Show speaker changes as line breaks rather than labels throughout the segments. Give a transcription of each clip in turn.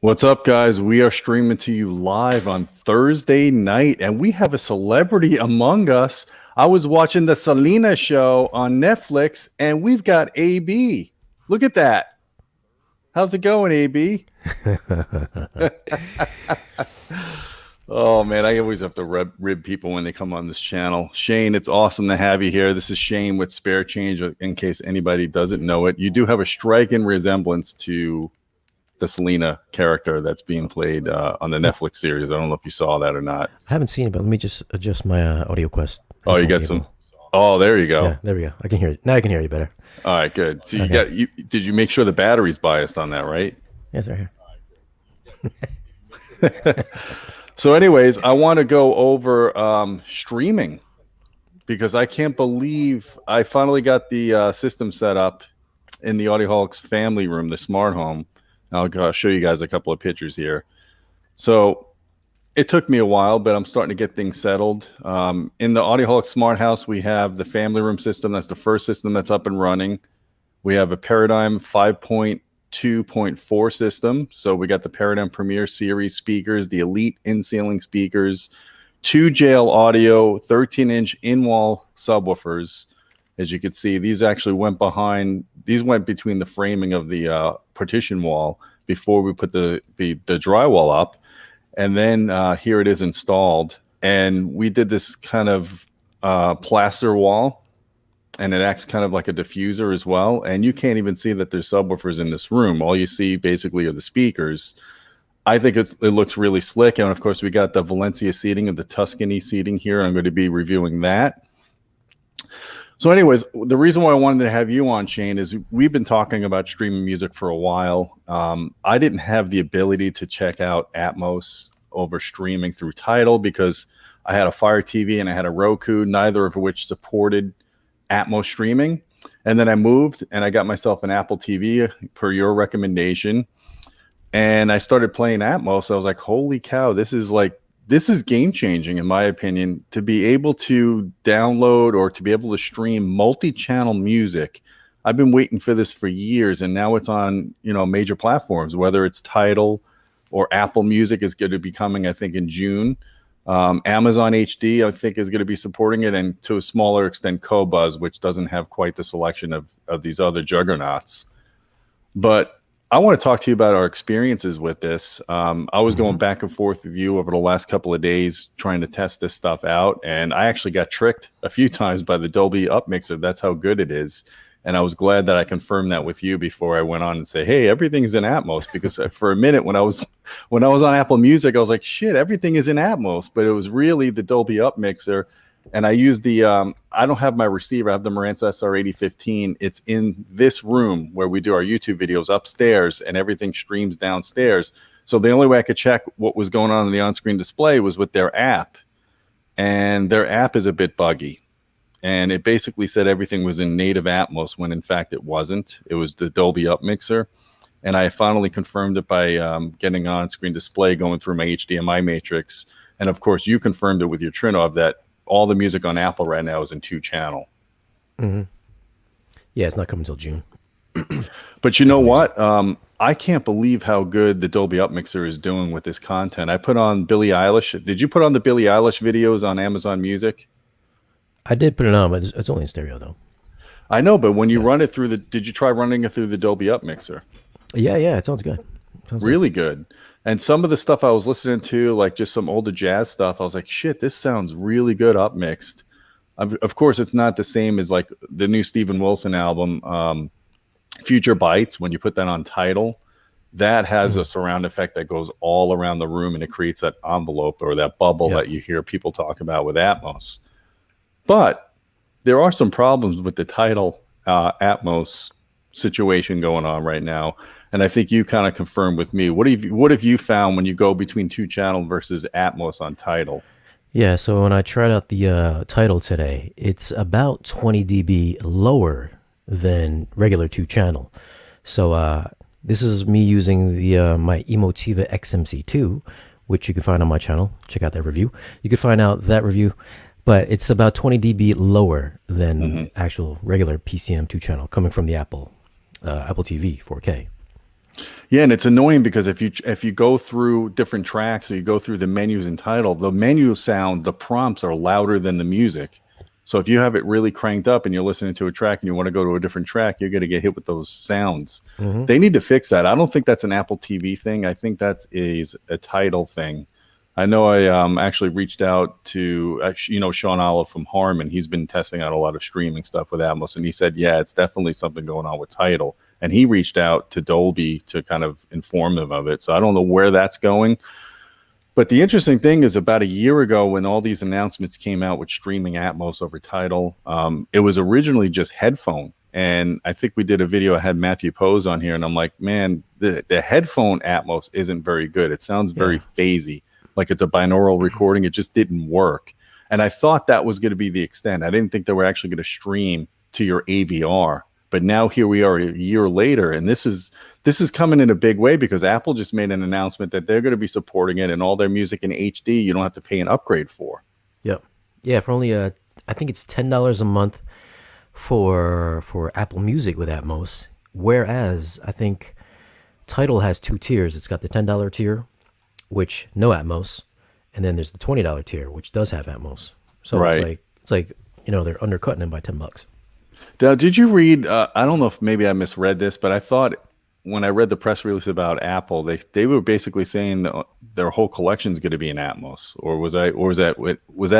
What's up, guys? We are streaming to you live on Thursday night, and we have a celebrity among us. I was watching the Selena show on Netflix, and we've got AB. Look at that. How's it going, AB? Oh, man, I always have to rib people when they come on this channel. Shane, it's awesome to have you here. This is Shane with Spare Change, in case anybody doesn't know it. You do have a striking resemblance to the Selena character that's being played on the Netflix series. I don't know if you saw that or not.
I haven't seen it, but let me just adjust my audio quest.
Oh, you got some. Oh, there you go.
Yeah, there we go. I can hear it. Now I can hear you better.
All right, good. So did you make sure the battery's biased on that, right?
Yes, right
here. So anyways, I want to go over streaming because I can't believe I finally got the system set up in the Audioholics family room, the smart home. I'll show you guys a couple of pictures here. So it took me a while, but I'm starting to get things settled. In the Audioholics Smart House, we have the family room system. That's the first system that's up and running. We have a Paradigm 5.2.4 system. So we got the Paradigm Premier Series speakers, the Elite in-ceiling speakers, 2 JL audio, 13-inch in-wall subwoofers. As you can see, these actually went between the framing of the partition wall before we put the drywall up. And then here it is installed. And we did this kind of plaster wall, and it acts kind of like a diffuser as well. And you can't even see that there's subwoofers in this room. All you see basically are the speakers. I think it looks really slick. And of course, we got the Valencia seating and the Tuscany seating here. I'm going to be reviewing that. So anyways, the reason why I wanted to have you on, Shane, is we've been talking about streaming music for a while. I didn't have the ability to check out Atmos over streaming through Tidal because I had a Fire TV and I had a Roku, neither of which supported Atmos streaming. And then I moved and I got myself an Apple TV per your recommendation. And I started playing Atmos. I was like, holy cow, this is game changing, in my opinion, to be able to download or to be able to stream multi-channel music. I've been waiting for this for years, and now it's on, major platforms, whether it's Tidal or Apple Music is going to be coming, I think, in June. Amazon HD, I think, is going to be supporting it, and to a smaller extent, Qobuz, which doesn't have quite the selection of these other juggernauts. But I want to talk to you about our experiences with this. I was going back and forth with you over the last couple of days trying to test this stuff out, and I actually got tricked a few times by the Dolby Up Mixer. That's how good it is. And I was glad that I confirmed that with you before I went on and say, hey, everything's in Atmos, because for a minute when I was on Apple Music, I was like, shit, everything is in Atmos, but it was really the Dolby Up Mixer. And I use the, I don't have my receiver. I have the Marantz SR8015. It's in this room where we do our YouTube videos upstairs, and everything streams downstairs. So the only way I could check what was going on in the on-screen display was with their app. And their app is a bit buggy. And it basically said everything was in native Atmos when in fact it wasn't. It was the Dolby Up Mixer. And I finally confirmed it by getting on-screen display, going through my HDMI matrix. And of course, you confirmed it with your Trinov that all the music on Apple right now is in 2-channel.
Mm-hmm. Yeah, it's not coming until June.
But you know what? I can't believe how good the Dolby Up Mixer is doing with this content. I put on Billie Eilish. Did you put on the Billie Eilish videos on Amazon Music?
I did put it on, but it's only in stereo, though.
I know, but when you run it through did you try running it through the Dolby Up Mixer?
Yeah, it sounds good.
Really good. And some of the stuff I was listening to, like just some older jazz stuff, I was like, shit, this sounds really good up mixed. Of course, it's not the same as like the new Steven Wilson album, Future Bites. When you put that on Tidal, that has a surround effect that goes all around the room, and it creates that envelope or that bubble that you hear people talk about with Atmos. But there are some problems with the Tidal Atmos situation going on right now, and I think you kind of confirmed with me. What have you found when you go between 2-channel versus Atmos on Tidal?
Yeah, so when I tried out the Tidal today, it's about 20 dB lower than regular 2-channel. So this is me using the my Emotiva XMC2, which you can find on my channel. Check out that review. You can find out that review. But it's about 20 dB lower than actual regular PCM 2-channel coming from the Apple TV 4K.
Yeah, and it's annoying because if you go through different tracks or you go through the menus and title, the menu sound, the prompts are louder than the music. So if you have it really cranked up and you're listening to a track and you want to go to a different track, you're going to get hit with those sounds.
Hmm.
They need to fix that. I don't think that's an Apple TV thing. I think that is a title thing. I know I actually reached out to Sean Olive from Harman. He's been testing out a lot of streaming stuff with Atmos, and he said, yeah, it's definitely something going on with title. And he reached out to Dolby to kind of inform them of it. So I don't know where that's going. But the interesting thing is, about a year ago, when all these announcements came out with streaming Atmos over title, it was originally just headphone. And I think we did a video. I had Matthew Pose on here, and I'm like, man, the headphone Atmos isn't very good. It sounds very phasey, like it's a binaural recording. It just didn't work. And I thought that was going to be the extent. I didn't think they were actually going to stream to your AVR. But now here we are a year later, and this is coming in a big way because Apple just made an announcement that they're going to be supporting it, and all their music in HD you don't have to pay an upgrade for.
Yep. Yeah, for only I think it's $10 a month for Apple Music with Atmos. Whereas I think Tidal has two tiers. It's got the $10 tier, which no Atmos, and then there's the $20 tier, which does have Atmos. So
Right.
it's like they're undercutting it by $10.
Now, did you read? I don't know if maybe I misread this, but I thought when I read the press release about Apple, they were basically saying that their whole collection is going to be in Atmos, or was that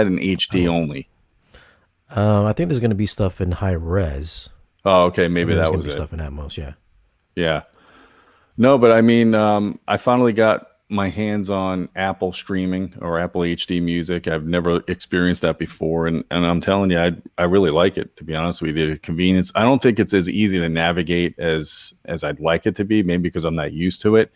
in HD only?
I think there's going to be stuff in high res.
Oh, okay,
And
maybe
there's
that
going to
was
be
it.
stuff in Atmos, yeah.
Yeah. No, but I mean, I finally got my hands on Apple streaming or Apple HD music. I've never experienced that before, and I'm telling you, I really like it. To be honest with you, the convenience. I don't think it's as easy to navigate as I'd like it to be, maybe because I'm not used to it.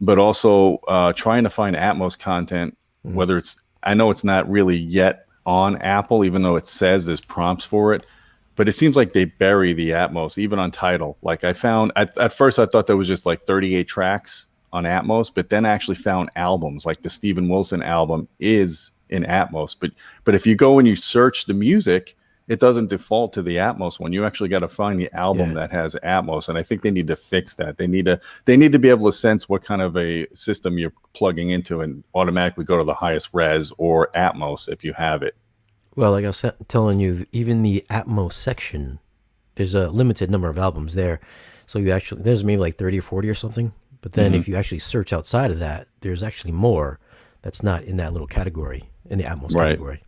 But also trying to find Atmos content,
Mhm.
whether it's I know it's not really yet on Apple, even though it says there's prompts for it. But it seems like they bury the Atmos, even on title. Like I found at first, I thought there was just like 38 tracks on Atmos, but then I actually found albums. Like the Steven Wilson album is in Atmos. But if you go and you search the music, it doesn't default to the Atmos one. You actually got to find the album
Yeah.
that has Atmos, and I think they need to fix that. They need to be able to sense what kind of a system you're plugging into and automatically go to the highest res or Atmos if you have it.
Well, like I was telling you, even the Atmos section, there's a limited number of albums there. So there's maybe like 30 or 40 or something. But then if you actually search outside of that, there's actually more that's not in that little category, in the Atmos
Right.
category.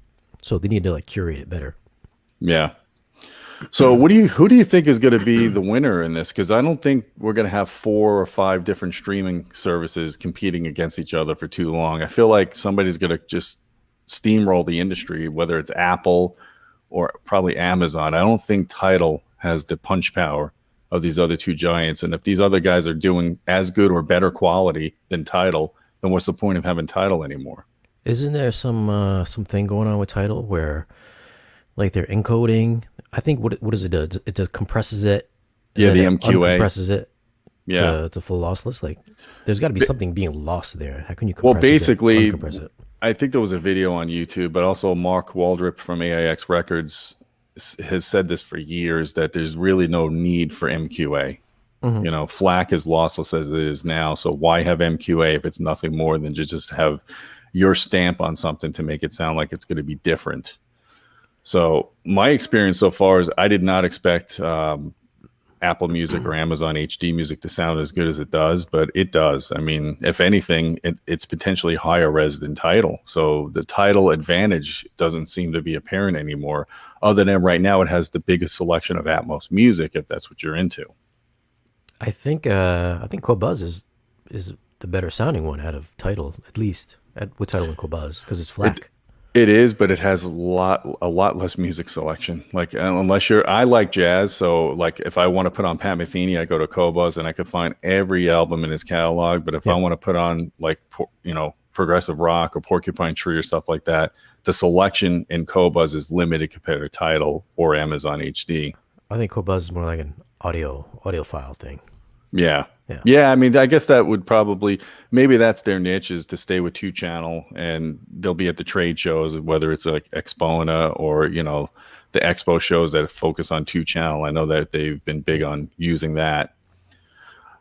So they need to like curate it better.
Yeah. So who do you think is going to be the winner in this? Because I don't think we're going to have 4 or 5 different streaming services competing against each other for too long. I feel like somebody's going to just steamroll the industry, whether it's Apple or probably Amazon. I don't think Tidal has the punch power of these other two giants. And if these other guys are doing as good or better quality than Tidal, then what's the point of having Tidal anymore?
Isn't there something going on with Tidal where like they're encoding? I think what does it do? It just compresses it. And
Yeah,
then
the
it
MQA.
uncompresses it
Yeah.
to full lossless. Like there's got to be something being lost there. How can you
Well,
compress it, then
basically,
uncompress it?
I think there was a video on YouTube, but also Mark Waldrop from AIX Records has said this for years that there's really no need for MQA.
Hmm.
FLAC is lossless as it is now. So why have MQA if it's nothing more than to just have your stamp on something to make it sound like it's going to be different? So my experience so far is I did not expect Apple Music or Amazon HD Music to sound as good as it does, but it does. I mean, if anything, it's potentially higher res than Tidal. So the Tidal advantage doesn't seem to be apparent anymore, other than right now it has the biggest selection of Atmos music, if that's what you're into.
I think Qobuz is the better sounding one out of Tidal, at least with Tidal and Qobuz, because it's FLAC.
It is, but it has a lot less music selection. Like I like jazz, so like if I want to put on Pat Metheny, I go to Qobuz and I could find every album in his catalog. But if I
Yeah.
want to put on like progressive rock or Porcupine Tree or stuff like that, the selection in Qobuz is limited compared to Tidal or Amazon HD.
I think Qobuz is more like an audiophile thing.
Yeah.
Yeah.
Yeah, I mean, I guess that would maybe that's their niche, is to stay with two channel, and they'll be at the trade shows, whether it's like Expona or, the expo shows that focus on two channel. I know that they've been big on using that.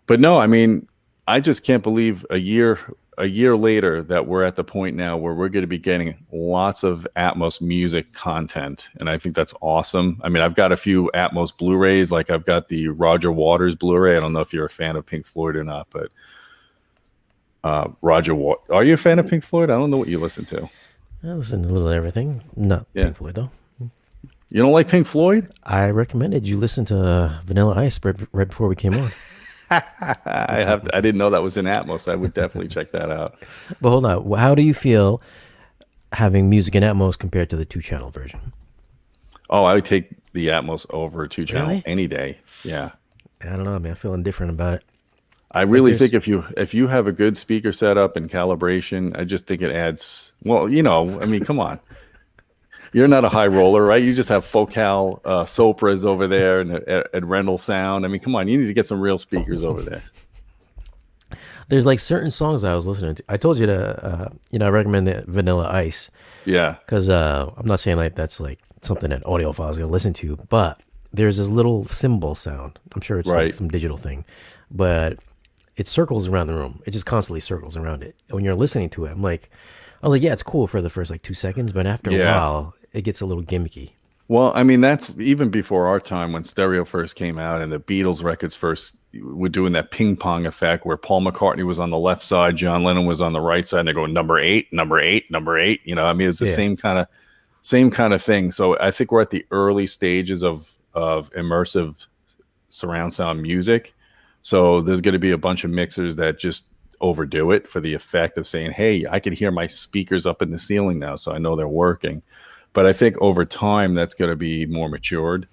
But no, I mean, I just can't believe a year later that we're at the point now where we're going to be getting lots of Atmos music content, and I think that's awesome. I mean, I've got a few Atmos Blu-rays, like I've got the Roger Waters Blu-ray. I don't know if you're a fan of Pink Floyd or not, but are you a fan of Pink Floyd? I don't know what you listen to.
I listen to a little of everything. Not Pink Floyd though.
You don't like Pink Floyd?
I recommended you listen to Vanilla Ice right before we came on.
I didn't know that was in Atmos. I would definitely check that out.
But hold on, how do you feel having music in Atmos compared to the 2-channel version?
Oh, I would take the Atmos over 2-channel
Really?
any day. Yeah.
I don't know, man. I'm feeling different about it.
I really think if you have a good speaker setup and calibration, I just think it adds. Well, I mean, come on, you're not a high roller, right? You just have Focal Sopras over there and Rendell sound. I mean, come on, you need to get some real speakers over there.
There's like certain songs I was listening to. I told you to, I recommend the Vanilla Ice.
Yeah,
because I'm not saying like that's like something that audiophiles are gonna listen to, but there's this little cymbal sound. I'm sure it's like some digital thing, but it circles around the room. It just constantly circles around it. And when you're listening to it, I was like, yeah, it's cool for the first like 2 seconds, but after a while, it gets a little gimmicky.
Well, I mean, that's even before our time when stereo first came out and the Beatles records first were doing that ping pong effect where Paul McCartney was on the left side, John Lennon was on the right side, and they're going number 8, number 8, number 8. I mean, it's the same kind of thing. So I think we're at the early stages of immersive surround sound music. So there's going to be a bunch of mixers that just overdo it for the effect of saying, hey, I can hear my speakers up in the ceiling now, so I know they're working. But I think over time that's going to be more matured.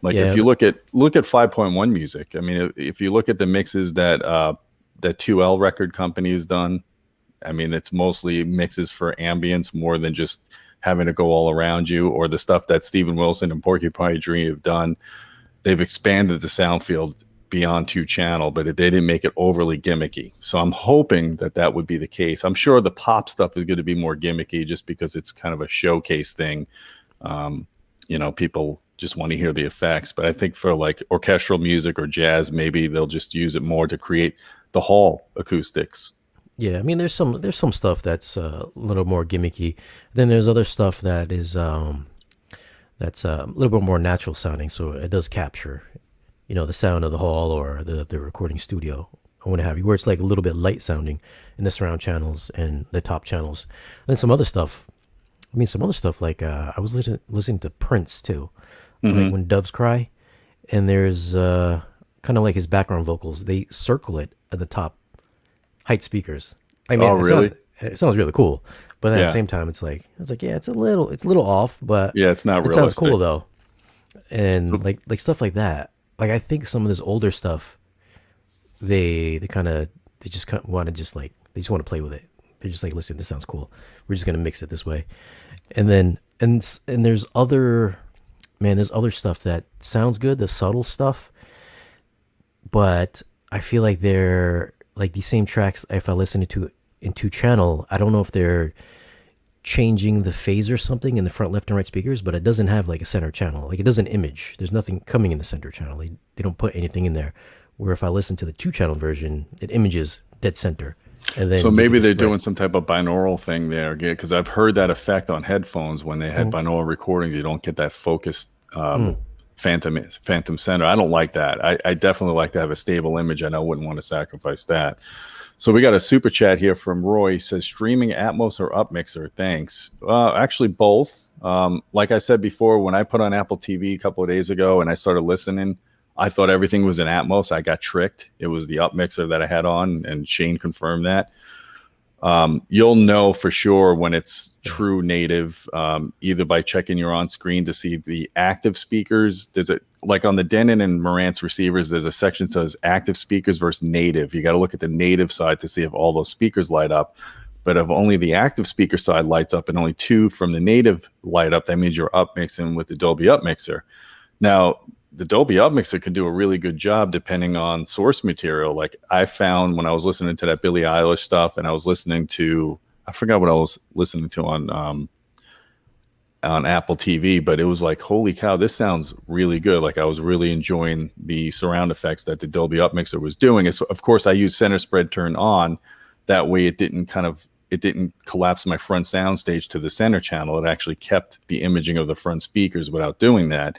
Like if you look at 5.1 music, I mean, if you look at the mixes that 2L record company has done, I mean, it's mostly mixes for ambience more than just having to go all around you, or the stuff that Steven Wilson and Porcupine Tree have done. They've expanded the sound field beyond 2-channel, but they didn't make it overly gimmicky. So I'm hoping that would be the case. I'm sure the pop stuff is going to be more gimmicky just because it's kind of a showcase thing. People just want to hear the effects, but I think for like orchestral music or jazz, maybe they'll just use it more to create the hall acoustics.
Yeah, I mean, there's some stuff that's a little more gimmicky. Then there's other stuff that is that's a little bit more natural sounding, so it does capture the sound of the hall or the recording studio or what have you, where it's like a little bit light sounding in the surround channels and the top channels. And then some other stuff like I was listening to Prince too, like when Doves Cry, and there's kind of like his background vocals, they circle it at the top height speakers. I mean,
really?
It sounds really cool, but then at the same time, it's like it's a little off, but
it's not realistic.
It sounds cool though, and like stuff like that. Like I think some of this older stuff, they just want to play with it. They're just like, listen, this sounds cool. We're just gonna mix it this way, and then and there's other stuff that sounds good, the subtle stuff, but I feel like they're like these same tracks. If I listen to in 2-channel, I don't know if they're changing the phase or something in the front left and right speakers, but it doesn't have like a center channel. Like it doesn't image. There's nothing coming in the center channel. They don't put anything in there. Where if I listen to the 2-channel version, it images dead center. And then
so maybe they're doing some type of binaural thing there, because I've heard that effect on headphones when they had binaural recordings. You don't get that focused phantom center. I don't like that. I definitely like to have a stable image, and I wouldn't want to sacrifice that. So we got a super chat here from Roy. He says, streaming Atmos or Up Mixer? Thanks. Actually, both. Like I said before, when I put on Apple TV a couple of days ago and I started listening, I thought everything was in Atmos. I got tricked. It was the Up Mixer that I had on, and Shane confirmed that. You'll know for sure when it's true native, either by checking your on screen to see the active speakers. There's like on the Denon and Marantz receivers, there's a section that says active speakers versus native. You got to look at the native side to see if all those speakers light up. But if only the active speaker side lights up and only 2 from the native light up, that means you're up mixing with the Dolby Up Mixer. Now, the Dolby Up Mixer can do a really good job depending on source material. Like I found when I was listening to that Billie Eilish stuff, and I was listening to, I forgot what I was listening to on on Apple TV, but it was like, holy cow, this sounds really good. Like I was really enjoying the surround effects that the Dolby Up Mixer was doing. And so, of course, I used center spread turn on. That way it didn't collapse my front sound stage to the center channel. It actually kept the imaging of the front speakers without doing that.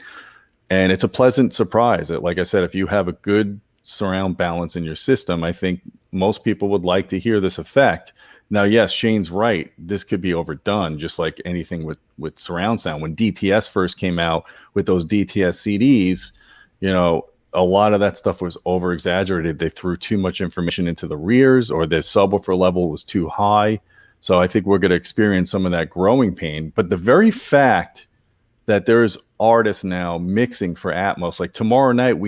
And it's a pleasant surprise. Like I said, if you have a good surround balance in your system, I think most people would like to hear this effect. Now, yes, Shane's right. This could be overdone, just like anything with surround sound. When DTS first came out with those DTS CDs, a lot of that stuff was over exaggerated. They threw too much information into the rears, or their subwoofer level was too high. So I think we're going to experience some of that growing pain. But the very fact that there's artists now mixing for Atmos, like tomorrow night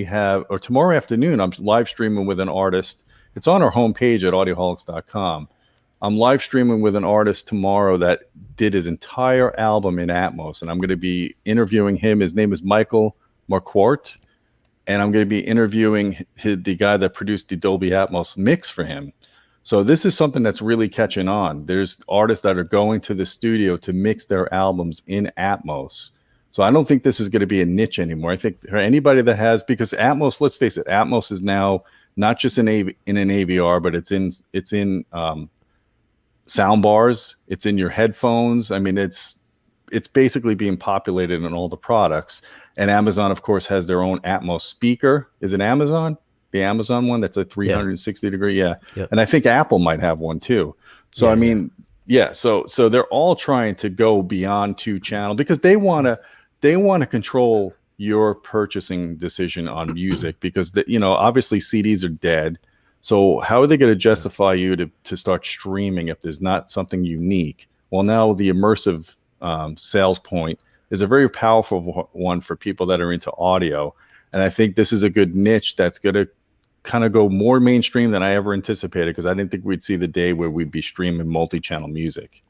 tomorrow afternoon, I'm live streaming with an artist. It's on our homepage at audioholics.com. I'm live streaming with an artist tomorrow that did his entire album in Atmos, and I'm going to be interviewing him. His name is Michael Marquardt, and I'm going to be interviewing the guy that produced the Dolby Atmos mix for him. So this is something that's really catching on. There's artists that are going to the studio to mix their albums in Atmos. So I don't think this is going to be a niche anymore. I think for anybody that has, because Atmos, let's face it, Atmos is now not just in an AVR, but it's in sound bars, it's in your headphones. I mean, it's basically being populated in all the products. And Amazon, of course, has their own Atmos speaker. Is it Amazon? The Amazon one that's a 360 degree? Yeah. Yep. And I think Apple might have one too. So, so they're all trying to go beyond 2-channel because they want to control your purchasing decision on music because, obviously CDs are dead. So how are they going to justify you to start streaming if there's not something unique? Well, now the immersive sales point is a very powerful one for people that are into audio. And I think this is a good niche that's going to kind of go more mainstream than I ever anticipated, because I didn't think we'd see the day where we'd be streaming multi-channel music.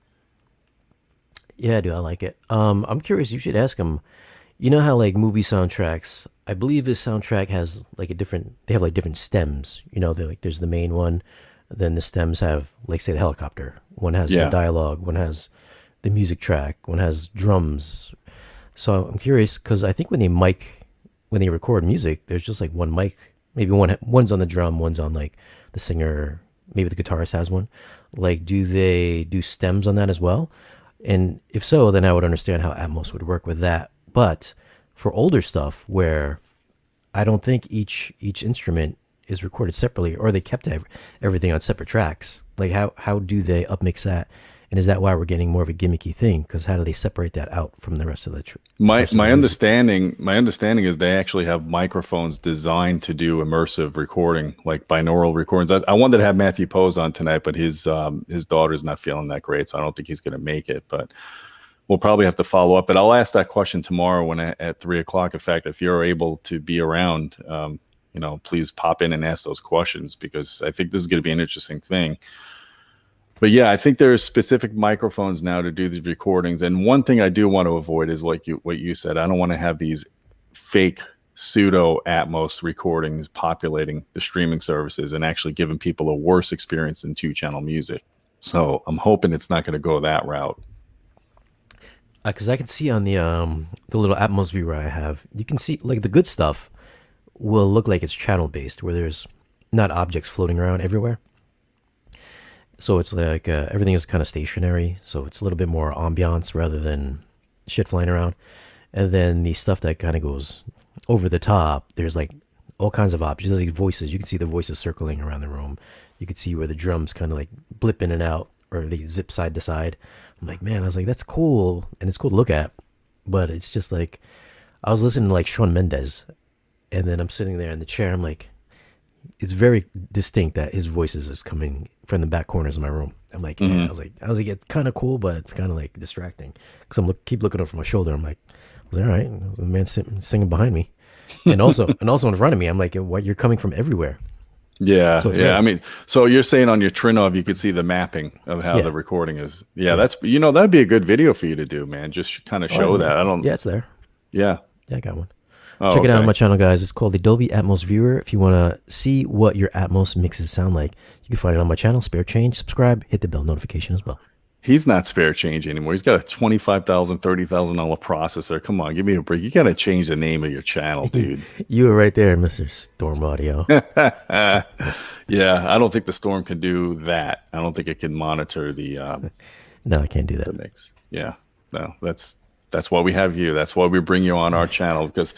Yeah, dude, I like it. I'm curious, you should ask him, you know how like movie soundtracks, I believe this soundtrack has like they have like different stems, there's the main one, then the stems have like, say, the helicopter, one has the dialogue, one has the music track, one has drums. So I'm curious, because I think when they record music, there's just like one mic, maybe one's on the drum, one's on like the singer, maybe the guitarist has one. Like, do they do stems on that as well? And if so, then I would understand how Atmos would work with that. But for older stuff where I don't think each instrument is recorded separately, or they kept everything on separate tracks, like how do they upmix that? And is that why we're getting more of a gimmicky thing? Because how do they separate that out from the rest of the
my understanding is they actually have microphones designed to do immersive recording, like binaural recordings. I wanted to have Matthew Pose on tonight, but his daughter's not feeling that great, so I don't think he's going to make it. But we'll probably have to follow up. But I'll ask that question tomorrow at 3:00. In fact, if you're able to be around, please pop in and ask those questions, because I think this is going to be an interesting thing. But yeah, I think there's specific microphones now to do these recordings. And one thing I do want to avoid is what you said. I don't want to have these fake pseudo Atmos recordings populating the streaming services and actually giving people a worse experience than 2-channel music. So I'm hoping it's not going to go that route.
Because I can see on the little Atmos viewer I have, you can see like the good stuff will look like it's channel based, where there's not objects floating around everywhere. So it's like everything is kind of stationary. So it's a little bit more ambiance rather than shit flying around. And then the stuff that kind of goes over the top, there's like all kinds of options. There's like voices. You can see the voices circling around the room. You can see where the drums kind of like blip in and out, or they zip side to side. I'm like, man, I was like, that's cool. And it's cool to look at. But it's just like, I was listening to like Shawn Mendes, and then I'm sitting there in the chair. I'm like, it's very distinct that his voice is coming from the back corners of my room. I'm like, I was like, it's kind of cool, but it's kind of like distracting, because keep looking over my shoulder. I'm like, all right, the man singing behind me, and also in front of me. I'm like, what? You're coming from everywhere.
Yeah, so yeah. I mean, so you're saying on your Trinov, you could see the mapping of how the recording is. Yeah, that's that'd be a good video for you to do, man. Just kind of show that. I don't.
Yeah, it's there.
Yeah,
I got one. Check it out on my channel, guys. It's called the Dolby Atmos Viewer. If you want to see what your Atmos mixes sound like, you can find it on my channel, Spare Change. Subscribe, hit the bell notification as well.
He's not spare change anymore. He's got a $25,000, $30,000 processor. Come on, give me a break. You got to change the name of your channel, dude.
You were right there, Mr. Storm Audio.
Yeah, I don't think the Storm can do that. I don't think it can monitor the
No, I can't do that.
mix. Yeah, no, that's why we have you. That's why we bring you on our channel, because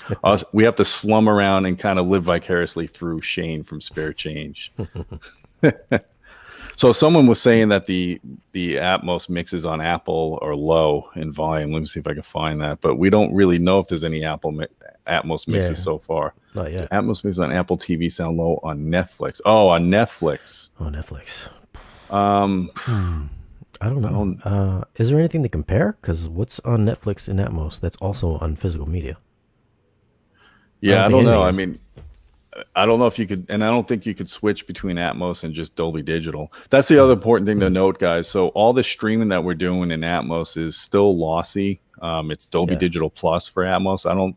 we have to slum around and kind of live vicariously through Shane from Spare Change. So someone was saying that the Atmos mixes on Apple are low in volume. Let me see if I can find that. But we don't really know if there's any Atmos mixes so far.
Not yet.
Atmos mixes on Apple TV sound low on Netflix. Oh, on Netflix.
Oh, Netflix.
I
don't know. Is there anything to compare? Because what's on Netflix and Atmos that's also on physical media?
Yeah, I don't know. I mean, I don't know if you could, and I don't think you could switch between Atmos and just Dolby Digital. That's the other important thing to note, guys. So all the streaming that we're doing in Atmos is still lossy. It's Dolby Digital Plus for Atmos.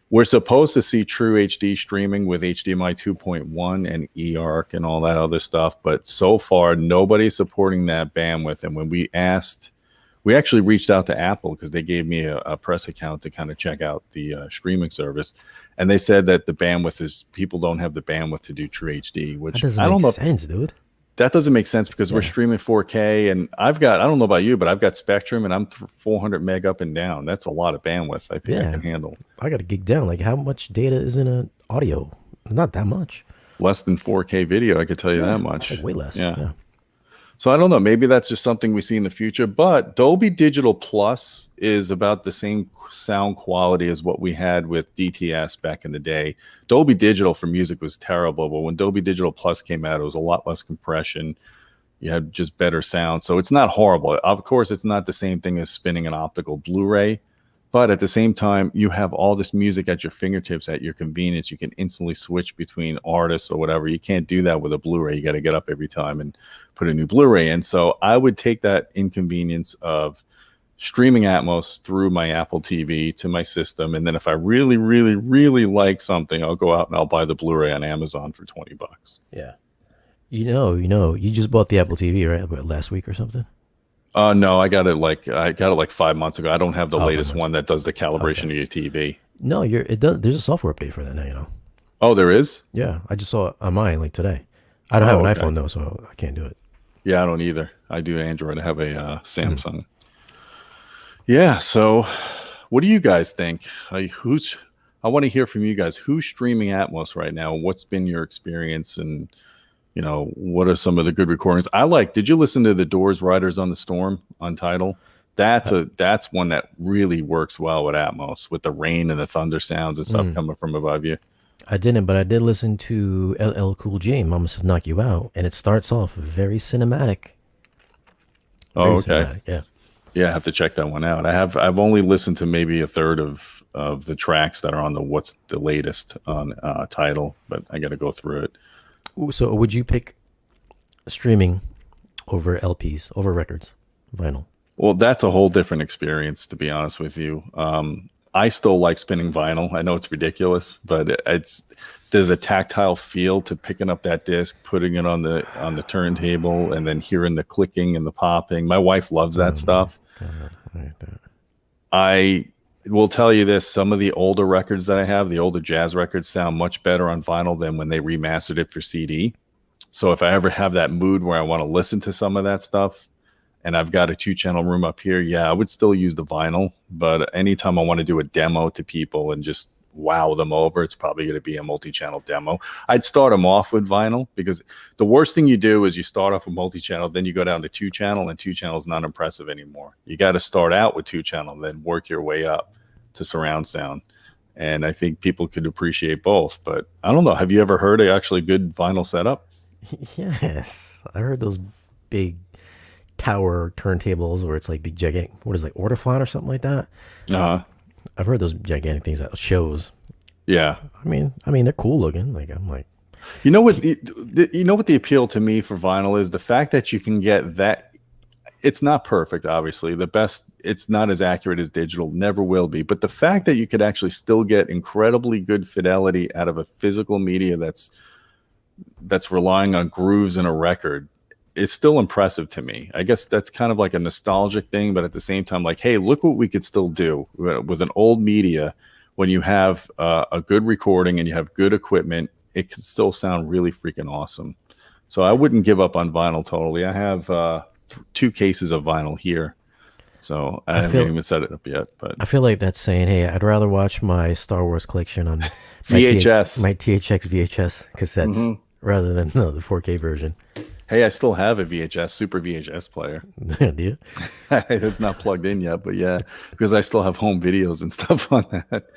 We're supposed to see true HD streaming with HDMI 2.1 and eARC and all that other stuff, but so far nobody's supporting that bandwidth. And when we asked, we actually reached out to Apple because they gave me a press account to kind of check out the streaming service. And they said that the bandwidth is, people don't have the bandwidth to do true HD, which
that doesn't make sense, dude.
That doesn't make sense because we're streaming 4K, and I don't know about you, but I've got Spectrum and I'm 400 meg up and down. That's a lot of bandwidth I think I can handle.
I got to gig down. Like, how much data is in an audio? Not that much.
Less than 4K video, I could tell you that much.
Like way less.
Yeah. So I don't know. Maybe that's just something we see in the future. But Dolby Digital Plus is about the same sound quality as what we had with DTS back in the day. Dolby Digital for music was terrible, but when Dolby Digital Plus came out, it was a lot less compression. You had just better sound. So it's not horrible. Of course, it's not the same thing as spinning an optical Blu-ray. But at the same time, you have all this music at your fingertips at your convenience. You can instantly switch between artists or whatever. You can't do that with a Blu-ray. You got to get up every time and put a new Blu-ray in. So I would take that inconvenience of streaming Atmos through my Apple TV to my system. And then if I really, really, really like something, I'll go out and I'll buy the Blu-ray on Amazon for $20.
Yeah. You just bought the Apple TV, right? About last week or something?
No, I got it like 5 months ago. I don't have the latest one that does the calibration of your TV.
No, it does. There's a software update for that now, you know.
Oh, there is?
Yeah, I just saw it on mine like today. I don't have an iPhone though, so I can't do it.
Yeah, I don't either. I do Android. I have a Samsung. Yeah, so what do you guys think? I want to hear from you guys. Who's streaming Atmos right now? What's been your experience, and what are some of the good recordings? Did you listen to the Doors Riders on the Storm on Tidal? That's one that really works well with Atmos, with the rain and the thunder sounds and stuff coming from above you.
I didn't, but I did listen to LL Cool J, Mama Said Knock You Out, and it starts off very cinematic.
Okay.
Cinematic, yeah.
Yeah, I have to check that one out. I've only listened to maybe a third of the tracks that are on the what's the latest on Tidal, but I got to go through it.
Ooh, so would you pick streaming over LPs, over records, vinyl?
Well, that's a whole different experience, to be honest with you. I still like spinning vinyl. I know it's ridiculous, but there's a tactile feel to picking up that disc, putting it on the turntable, and then hearing the clicking and the popping. My wife loves that stuff. I will tell you this: some of the older records that I have, the older jazz records, sound much better on vinyl than when they remastered it for CD. So if I ever have that mood where I want to listen to some of that stuff, and I've got a 2-channel room up here, I would still use the vinyl. But anytime I want to do a demo to people and just wow them over, it's probably going to be a multi-channel demo. I'd start them off with vinyl, because the worst thing you do is you start off with multi-channel, then you go down to 2-channel, and 2-channel is not impressive anymore. You got to start out with 2-channel, then work your way up to surround sound. And I think people could appreciate both. But I don't know. Have you ever heard a actually good vinyl setup?
Yes, I heard those big tower turntables where it's like big gigantic, what is it, like Ortofon or something like that. I've heard those gigantic things at shows.
Yeah,
I mean they're cool looking. Like, I'm like,
what the appeal to me for vinyl is the fact that you can get that. It's not perfect, obviously. It's not as accurate as digital, never will be. But the fact that you could actually still get incredibly good fidelity out of a physical media that's relying on grooves in a record is still impressive to me. I guess that's kind of like a nostalgic thing, but at the same time, like, hey, look what we could still do with an old media. When you have a good recording and you have good equipment, it can still sound really freaking awesome. So I wouldn't give up on vinyl totally. I have 2 cases of vinyl here. So I haven't even set it up yet. But
I feel like that's saying, hey, I'd rather watch my Star Wars collection on
VHS,
my THX VHS cassettes rather than the 4K version.
Hey, I still have a VHS, super VHS player.
Do you?
It's not plugged in yet, but yeah, because I still have home videos and stuff on that.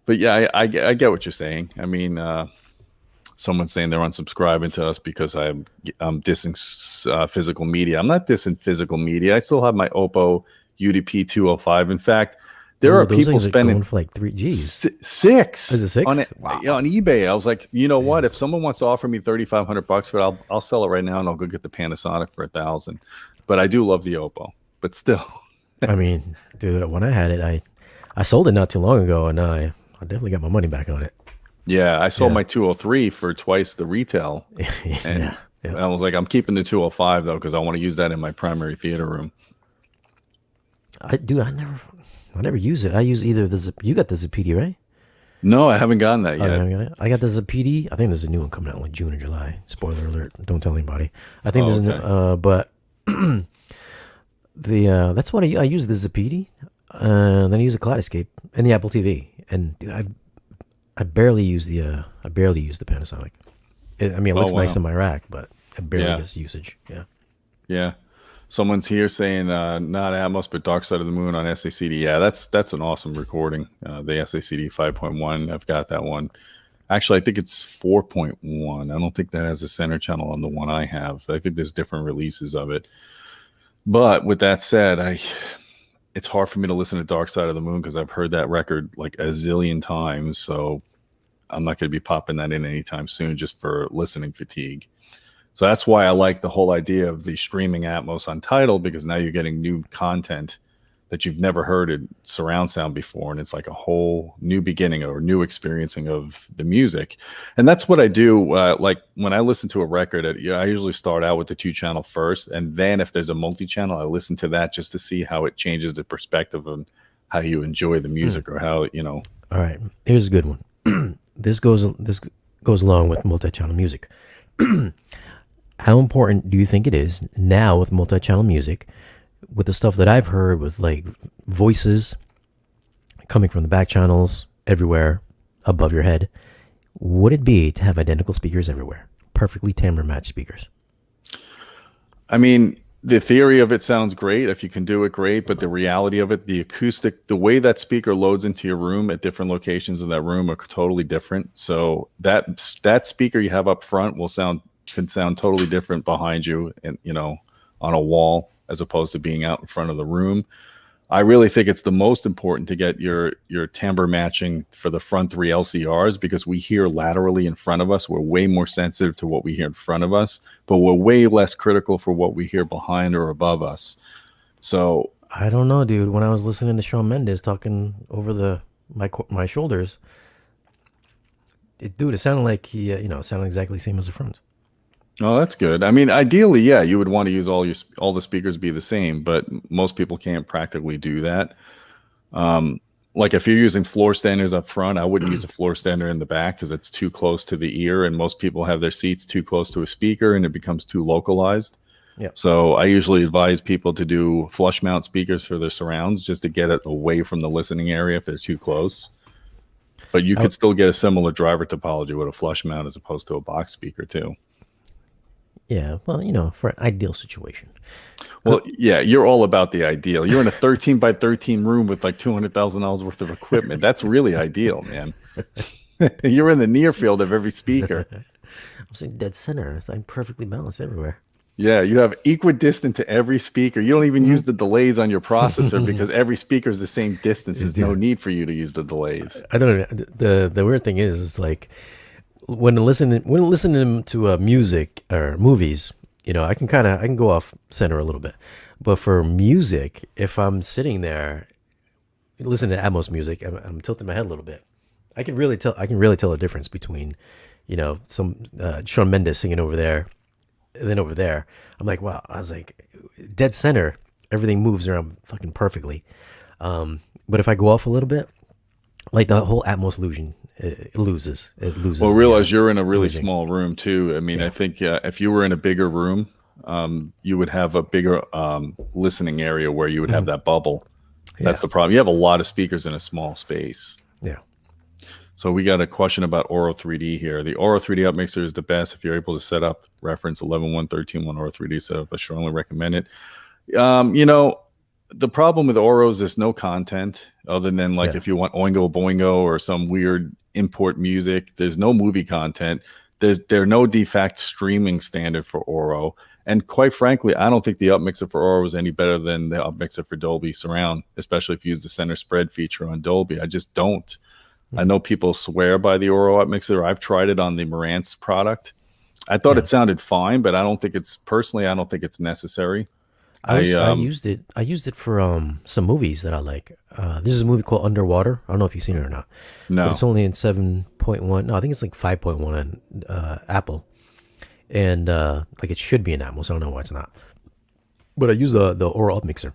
But yeah, I get what you're saying. I mean, someone's saying they're unsubscribing to us because I'm dissing physical media. I'm not dissing physical media. I still have my Oppo UDP 205. In fact, there are people spending
for like 3Gs.
6.
Is it 6?
On eBay. I was like, you know what? If someone wants to offer me $3,500 for it, I'll sell it right now, and I'll go get the Panasonic for $1,000. But I do love the Oppo. But still,
I mean, dude, when I had it, I sold it not too long ago, and I definitely got my money back on it.
Yeah, I sold my 203 for twice the retail, and I was like, I'm keeping the 205 though because I want to use that in my primary theater room.
I never use it. I use either the you got the Zapedi, right?
No, I haven't gotten that yet.
I got the Zapedi. I think there's a new one coming out in like June or July. Spoiler alert! Don't tell anybody. I think there's a new, but that's what I use the Zapedi, then I use the Kaleidoscape and the Apple TV, and dude, I barely use the Panasonic. I mean, it looks nice in my rack, but I barely get usage.
Yeah. Someone's here saying not Atmos, but Dark Side of the Moon on SACD. Yeah, that's an awesome recording. The SACD 5.1. I've got that one. Actually, I think it's 4.1. I don't think that has a center channel on the one I have. I think there's different releases of it. But with that said, it's hard for me to listen to Dark Side of the Moon because I've heard that record like a zillion times. So I'm not going to be popping that in anytime soon just for listening fatigue. So that's why I like the whole idea of the streaming Atmos on Tidal, because now you're getting new content that you've never heard in surround sound before. And it's like a whole new beginning or new experiencing of the music. And that's what I do. Like when I listen to a record, I usually start out with the 2-channel first. And then if there's a multi-channel, I listen to that just to see how it changes the perspective on how you enjoy the music or how,
All right. Here's a good one. This goes along with multi-channel music. How important do you think it is now with multi-channel music, with the stuff that I've heard with like voices coming from the back channels everywhere above your head? Would it be to have identical speakers everywhere, perfectly timbre matched speakers?
I mean, the theory of it sounds great. If you can do it, great. But the reality of it, the acoustic, the way that speaker loads into your room at different locations in that room are totally different. So that speaker you have up front can sound totally different behind you and on a wall as opposed to being out in front of the room. I really think it's the most important to get your timbre matching for the front 3 LCRs, because we hear laterally in front of us. We're way more sensitive to what we hear in front of us, but we're way less critical for what we hear behind or above us. So
I don't know, dude. When I was listening to Shawn Mendes talking over my shoulders, it sounded like he sounded exactly the same as the front.
Oh, that's good. I mean, ideally, yeah, you would want to use all the speakers be the same, but most people can't practically do that. Like if you're using floor standers up front, I wouldn't use a floor stander in the back because it's too close to the ear, and most people have their seats too close to a speaker, and it becomes too localized.
Yeah.
So I usually advise people to do flush mount speakers for their surrounds just to get it away from the listening area if they're too close. But you could still get a similar driver topology with a flush mount as opposed to a box speaker too.
Yeah, well, for an ideal situation.
Well, yeah, you're all about the ideal. You're in a 13 by 13 room with like $200,000 worth of equipment. That's really ideal, man. You're in the near field of every speaker.
I'm saying dead center. I'm perfectly balanced everywhere.
Yeah, you have equidistant to every speaker. You don't even use the delays on your processor because every speaker is the same distance. There's no need for you to use the delays.
I don't know. The weird thing is, it's like, when listening to music or movies, I can go off center a little bit. But for music, if I'm sitting there listening to Atmos music, I'm tilting my head a little bit. I can really tell the difference between, some Shawn Mendes singing over there And then over there, I'm like, wow. I was like, dead center. Everything moves around fucking perfectly. But if I go off a little bit, like the whole Atmos illusion, it loses. It loses.
Well, realize you're in a really
imaging.
small room too. I mean, I
Yeah.
think if you were in a bigger room, you would have a bigger listening area where you would have that bubble. That's
Yeah.
the problem. You have a lot of speakers in a small space.
Yeah.
So we got a question about Auro 3D here. The Auro 3D Up Mixer is the best if you're able to set up reference 11.1.13.1 Auro 3D setup. I strongly recommend it. You know, the problem with Auros is no content other than like if you want Oingo Boingo or some weird import music. There's no movie content. There's no de facto streaming standard for Auro. And quite frankly, I don't think the Up Mixer for Auro is any better than the Up Mixer for Dolby Surround, especially if you use the center spread feature on Dolby. I just don't. I know people swear by the Auro Up Mixer. I've tried it on the Marantz product. I thought it sounded fine, but I don't think it's personally. I don't think it's necessary.
I used it. I used it for some movies that I like. This is a movie called Underwater. I don't know if you've seen it or not.
No,
But it's only in 7.1. No, I think it's like 5.1 on Apple, and like it should be in Atmos. I don't know why it's not. But I use the Auro Up Mixer,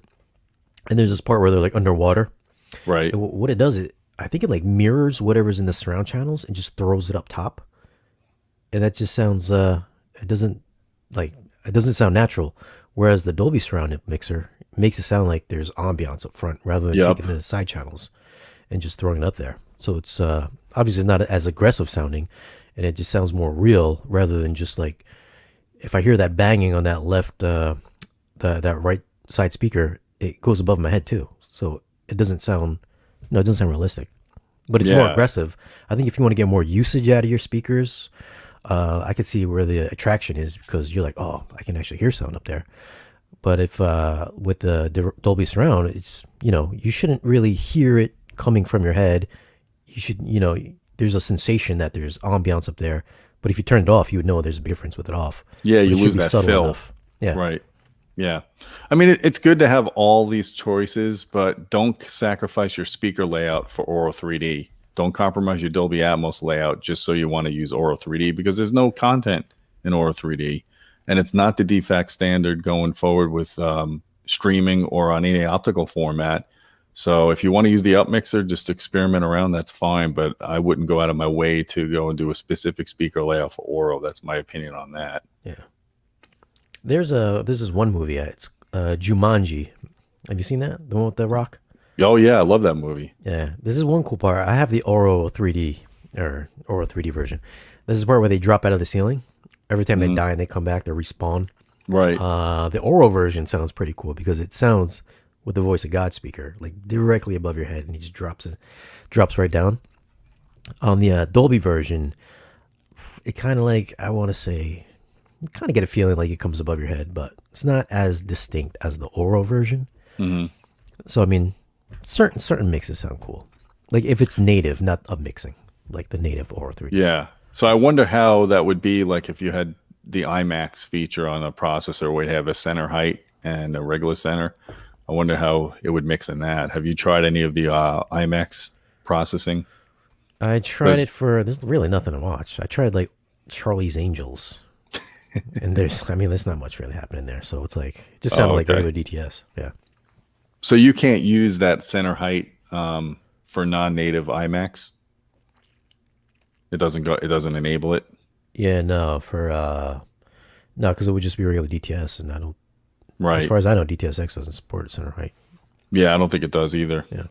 and there's this part where they're like underwater.
right?
And what it does, I think it like mirrors whatever's in the surround channels and just throws it up top, and that just sounds. It doesn't sound natural. Whereas the Dolby Surround mixer makes it sound like there's ambiance up front rather than taking the side channels and just throwing it up there. So it's obviously not as aggressive sounding, and it just sounds more real rather than just like if I hear that banging on that left, that right side speaker, it goes above my head too. So it doesn't sound, it doesn't sound realistic, but it's more aggressive. I think if you want to get more usage out of your speakers, I could see where the attraction is because you're like, oh, I can actually hear sound up there. But if with the Dolby Surround, it's you shouldn't really hear it coming from your head. You should there's a sensation that there's ambiance up there. But if you turn it off, you would know there's a difference with it off.
Yeah,
But
you
it should
lose
be
that
subtle
fill.
enough. Yeah,
Right. Yeah. I mean, it's good to have all these choices, but don't sacrifice your speaker layout for Auro 3D. Don't compromise your Dolby Atmos layout just so you want to use Auro 3D because there's no content in Auro 3D. And it's not the de facto standard going forward with streaming or on any optical format. So if you want to use the Up Mixer, just experiment around, that's fine. But I wouldn't go out of my way to go and do a specific speaker layout for Auro. That's my opinion on that.
yeah. This is one movie. It's Jumanji. Have you seen that? The one with The Rock?
Oh, yeah. I love that movie.
Yeah. This is one cool part. I have the Auro 3D or Auro 3D version. This is the part where they drop out of the ceiling. Every time they die and they come back, they respawn.
Right.
The Auro version sounds pretty cool because it sounds with the voice of God speaker, like directly above your head, and he just drops right down. On the Dolby version, it kind of like, I want to say, you kind of get a feeling like it comes above your head, but it's not as distinct as the Auro version. So I mean, certain mixes sound cool, like if it's native, not upmixing, like the native Auro 3D.
Yeah. So I wonder how that would be like if you had the IMAX feature on a processor where you have a center height and a regular center. I wonder how it would mix in that. Have you tried any of the IMAX processing?
I tried it for, there's really nothing to watch. I tried like Charlie's Angels. And there's not much really happening there. So it's like, it just sounded like regular DTS. Yeah.
So you can't use that center height for non-native IMAX? It doesn't enable it?
Yeah, no, because it would just be regular DTS, and I don't.
Right.
As far as I know, DTSX doesn't support center height.
Yeah, I don't think it does either.
Yeah.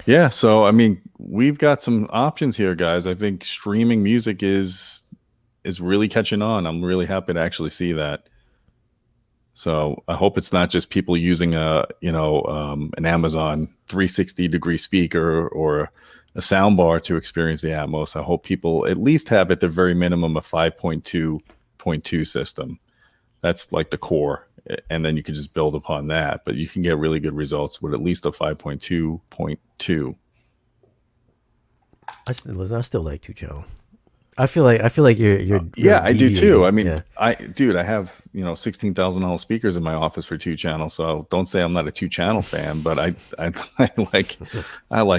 Yeah, so I mean, we've got some options here, guys. I think streaming music is really catching on. I'm really happy to actually see that. So I hope it's not just people using an Amazon 360-degree speaker or a sound bar to experience the Atmos. I hope people at least have at the very minimum a 5.2.2 system. That's like the core, and then you can just build upon that. But you can get really good results with at least a 5.2.2.
I still like 2-channel. I feel like you're
yeah, I do too. I mean,
yeah.
I have $16,000 speakers in my office for 2-channel. So don't say I'm not a 2-channel fan, but I like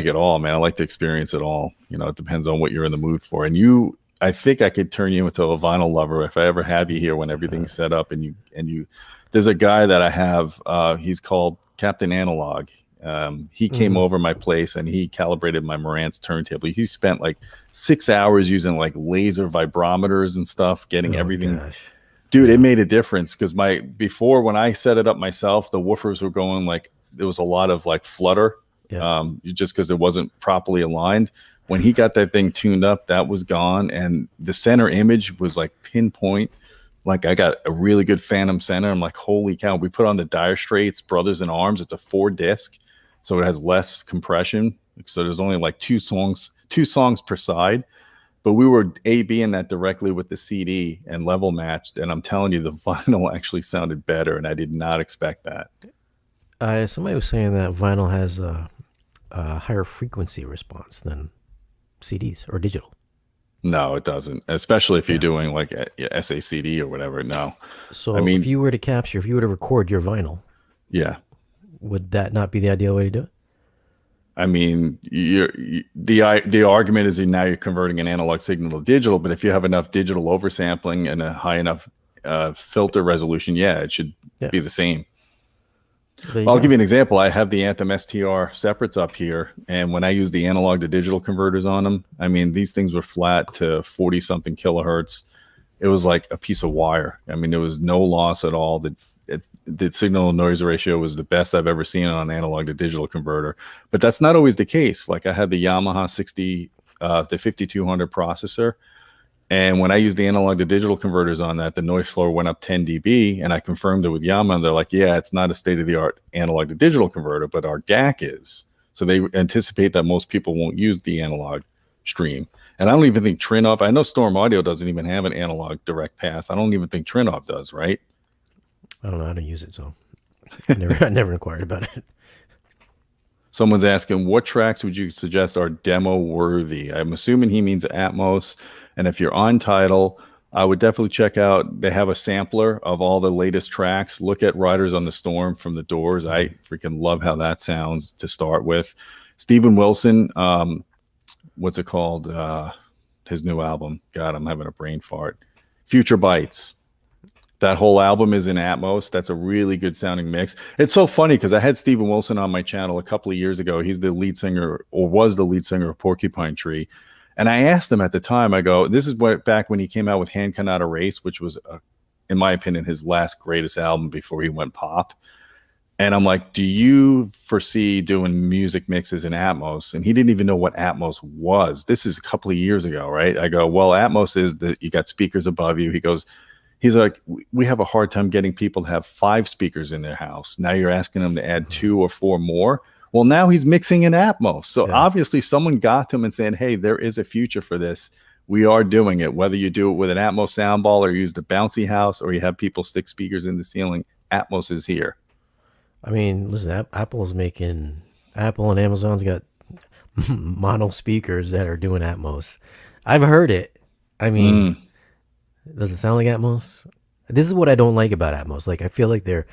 it all, man. I like to experience it all. It depends on what you're in the mood for. And you I think I could turn you into a vinyl lover if I ever have you here when everything's set up and you. There's a guy that I have. He's called Captain Analog. He came over my place and he calibrated my Marantz turntable. He spent like 6 hours using like laser vibrometers and stuff, getting everything.
Gosh.
Dude, it made a difference because before when I set it up myself, the woofers were going like there was a lot of like flutter, just because it wasn't properly aligned. When he got that thing tuned up, that was gone, and the center image was like pinpoint. Like I got a really good phantom center. I'm like, holy cow! We put on the Dire Straits Brothers in Arms. It's a 4-disc, so it has less compression. So there's only like two songs per side. But we were A/Bing that directly with the CD and level matched, and I'm telling you, the vinyl actually sounded better, and I did not expect that.
Somebody was saying that vinyl has a higher frequency response than CDs or digital.
No, it doesn't, especially if you're doing like a SACD or whatever. No.
So I mean, if you were to record your vinyl, would that not be the ideal way to do it?
I mean, the argument is that now you're converting an analog signal to digital, but if you have enough digital oversampling and a high enough filter resolution, it should be the same. I'll give you an example. I have the Anthem STR separates up here, and when I use the analog to digital converters on them, I mean, these things were flat to 40-something kilohertz. It was like a piece of wire. I mean, there was no loss at all. The signal noise ratio was the best I've ever seen on an analog to digital converter. But that's not always the case. Like I had the Yamaha 5200 processor, and when I used the analog to digital converters on that, the noise floor went up 10 dB, and I confirmed it with Yamaha, and they're like, yeah, it's not a state-of-the-art analog to digital converter, but our DAC is. So they anticipate that most people won't use the analog stream. And I don't even think Trinov, I know Storm Audio doesn't even have an analog direct path. I don't even think Trinov does, right?
I don't know how to use it, so I never inquired about it.
Someone's asking, what tracks would you suggest are demo worthy? I'm assuming he means Atmos. And if you're on Tidal, I would definitely check out. They have a sampler of all the latest tracks. Look at Riders on the Storm from the Doors. I freaking love how that sounds to start with. Steven Wilson, what's it called? His new album. God, I'm having a brain fart. Future Bites. That whole album is in Atmos. That's a really good sounding mix. It's so funny because I had Steven Wilson on my channel a couple of years ago. He's the lead singer, or was the lead singer of Porcupine Tree. And I asked him at the time, I go, this is back when he came out with Hand Cannot Erase, which was, in my opinion, his last greatest album before he went pop. And I'm like, do you foresee doing music mixes in Atmos? And he didn't even know what Atmos was. This is a couple of years ago, right? I go, well, Atmos is that you got speakers above you. He's like, we have a hard time getting people to have 5 speakers in their house. Now you're asking them to add 2 or 4 more. Well, now he's mixing in Atmos. So obviously someone got to him and said, hey, there is a future for this. We are doing it. Whether you do it with an Atmos soundball or use the bouncy house or you have people stick speakers in the ceiling, Atmos is here.
I mean, listen, Apple and Amazon's got mono speakers that are doing Atmos. I've heard it. I mean... Does it sound like Atmos? This is what I don't like about Atmos. Like, I feel like they're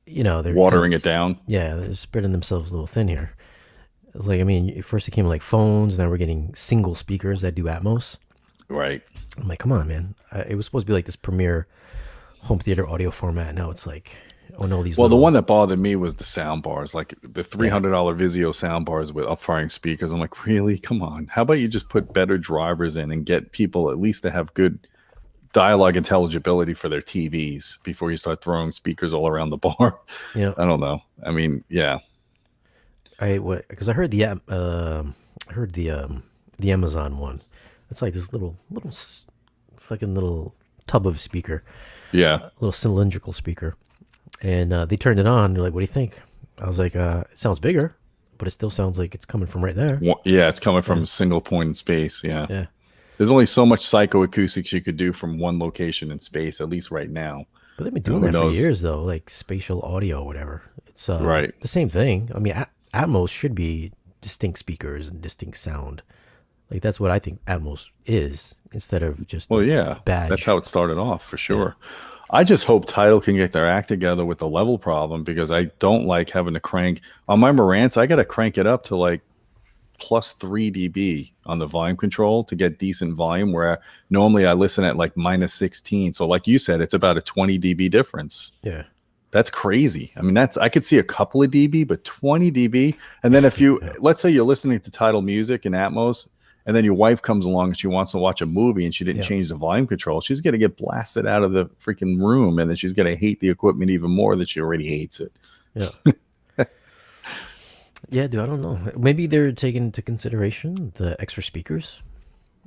watering it down.
Yeah, they're spreading themselves a little thin here. It's like, I mean, first it came like phones. Now we're getting single speakers that do Atmos.
Right.
I'm like, come on, man. It was supposed to be like this premier home theater audio format. Now it's like, oh no, these.
Well, the one that bothered me was the sound bars, like the $300 Vizio sound bars with up-firing speakers. I'm like, really? Come on. How about you just put better drivers in and get people at least to have good dialogue intelligibility for their TVs before you start throwing speakers all around the bar. Yeah. I don't know. I mean, yeah.
Because I heard the Amazon one. It's like this little fucking little tub of speaker.
Yeah.
A little cylindrical speaker. And they turned it on. They're like, what do you think? I was like, it sounds bigger, but it still sounds like it's coming from right there.
Yeah, it's coming from a single point in space. Yeah. There's only so much psychoacoustics you could do from one location in space, at least right now.
But they've been doing that for years, though, like spatial audio or whatever. It's
right.
The same thing. I mean, Atmos should be distinct speakers and distinct sound. Like, that's what I think Atmos is, instead of just badge.
That's how it started off, for sure. Yeah. I just hope Tidal can get their act together with the level problem, because I don't like having to crank. On my Marantz, I got to crank it up to like plus 3 dB on the volume control to get decent volume, where normally I listen at like minus 16. So like you said, it's about a 20 dB difference.
Yeah.
That's crazy. I mean, I could see a couple of dB, but 20 dB. And then if you, let's say you're listening to Tidal Music and Atmos, and then your wife comes along and she wants to watch a movie and she didn't change the volume control, she's going to get blasted out of the freaking room. And then she's going to hate the equipment even more than she already hates it.
Yeah. Yeah, dude, I don't know. Maybe they're taking into consideration the extra speakers.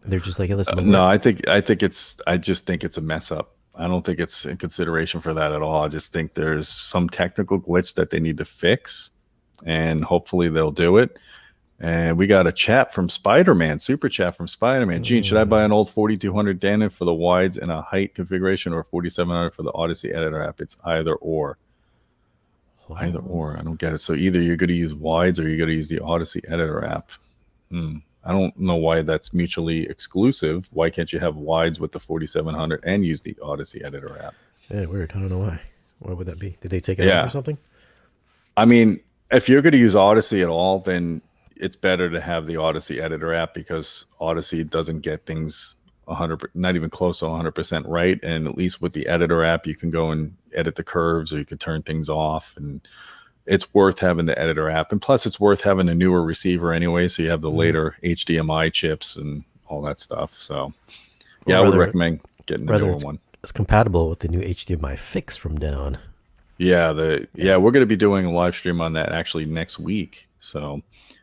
They're just like, hey, listen.
No, I just think it's a mess up. I don't think it's in consideration for that at all. I just think there's some technical glitch that they need to fix, and hopefully they'll do it. And we got a chat from Spider-Man, super chat from Spider-Man. Gene, should I buy an old 4200 Denon for the wides and a height configuration, or 4700 for the Odyssey editor app? It's either or. Either or. I don't get it. So either you're going to use wides or you're going to use the Odyssey editor app. I don't know why that's mutually exclusive. Why can't you have wides with the 4700 and use the Odyssey editor app?
Yeah, weird. I don't know why. Why would that be? Did they take it out or something?
I mean, if you're going to use Odyssey at all, then it's better to have the Odyssey editor app, because Odyssey doesn't get things 100, not even close to 100% right. And at least with the editor app, you can go and edit the curves, or you can turn things off, and it's worth having the editor app. And plus it's worth having a newer receiver anyway, so you have the later HDMI chips and all that stuff. So yeah, I would recommend getting the newer one.
It's compatible with the new HDMI fix from Denon.
Yeah, we're going to be doing a live stream on that actually next week, so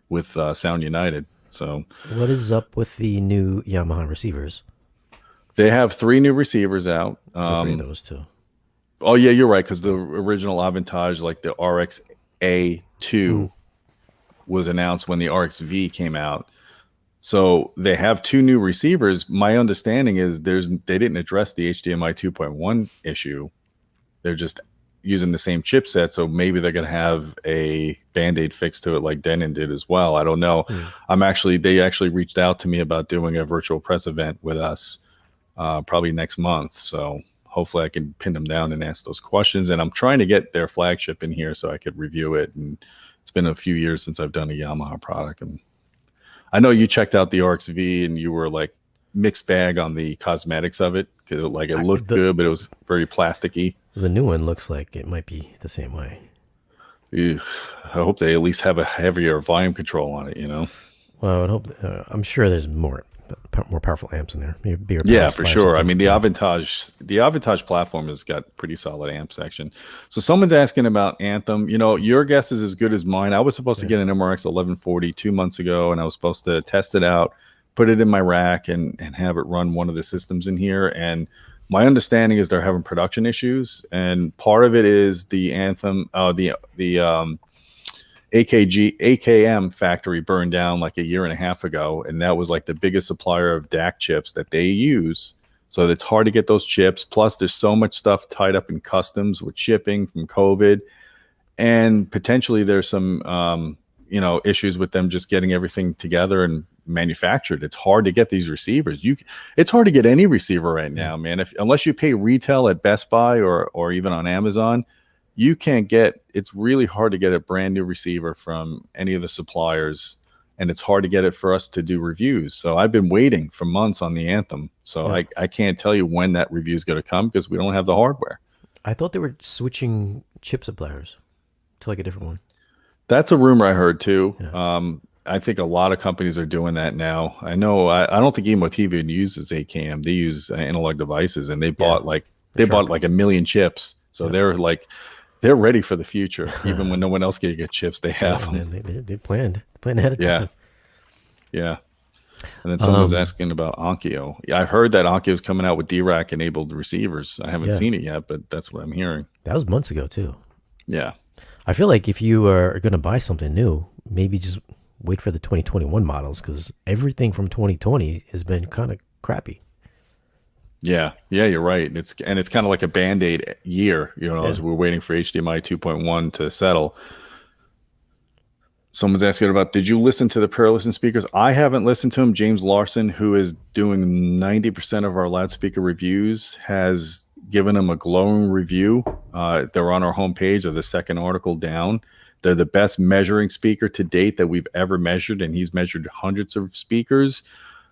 with Sound United. So
what is up with the new Yamaha receivers?
They have 3 new receivers out.
3 of those too.
Oh yeah, you're right, because the original Avantage, like the RX-A2, was announced when the RX-V came out. So they have 2 new receivers. My understanding is they didn't address the HDMI 2.1 issue. They're just using the same chipset, so maybe they're going to have a Band-Aid fix to it like Denon did as well. I don't know. They actually reached out to me about doing a virtual press event with us probably next month. So hopefully I can pin them down and ask those questions. And I'm trying to get their flagship in here so I could review it. And it's been a few years since I've done a Yamaha product. And I know you checked out the RX-V and you were like mixed bag on the cosmetics of it, because it looked good, but it was very plasticky.
The new one looks like it might be the same way.
Ew. I hope they at least have a heavier volume control on it, you know?
Well, I would hope. I'm sure there's more powerful amps in there.
Yeah, for sure. I mean, the Avantage platform has got pretty solid amp section. So someone's asking about Anthem. You know, your guess is as good as mine. I was supposed to get an MRX 1140 2 months ago, and I was supposed to test it out, put it in my rack, and have it run one of the systems in here. And my understanding is they're having production issues, and part of it is the Anthem, AKM factory burned down like a year and a half ago, and that was like the biggest supplier of DAC chips that they use. So it's hard to get those chips. Plus, there's so much stuff tied up in customs with shipping from COVID, and potentially there's some issues with them just getting everything together and manufactured. It's hard to get these receivers. It's hard to get any receiver right now, man. Unless you pay retail at Best Buy or even on Amazon, you can't get. It's really hard to get a brand new receiver from any of the suppliers, and it's hard to get it for us to do reviews. So I've been waiting for months on the Anthem. So I can't tell you when that review is going to come, because we don't have the hardware.
I thought they were switching chip suppliers to like a different one.
That's a rumor I heard too.
Yeah.
I think a lot of companies are doing that now. I know. I don't think Emotiv even uses AKM. They use Analog Devices, and they bought like a million chips. So they're ready for the future. Even when no one else can get chips, they have them.
They planned ahead of time.
Yeah. And then someone was asking about Onkyo. Yeah, I heard that Onkyo is coming out with DRAC enabled receivers. I haven't seen it yet, but that's what I'm hearing.
That was months ago too.
Yeah.
I feel like if you are going to buy something new, maybe just wait for the 2021 models, because everything from 2020 has been kind of crappy.
Yeah, you're right. It's kind of like a Band-Aid year, as we're waiting for HDMI 2.1 to settle. Someone's asking about, did you listen to the Paralisten speakers? I haven't listened to them. James Larson, who is doing 90% of our loudspeaker reviews, has given them a glowing review. They're on our homepage of the second article down. They're the best measuring speaker to date that we've ever measured, and he's measured hundreds of speakers.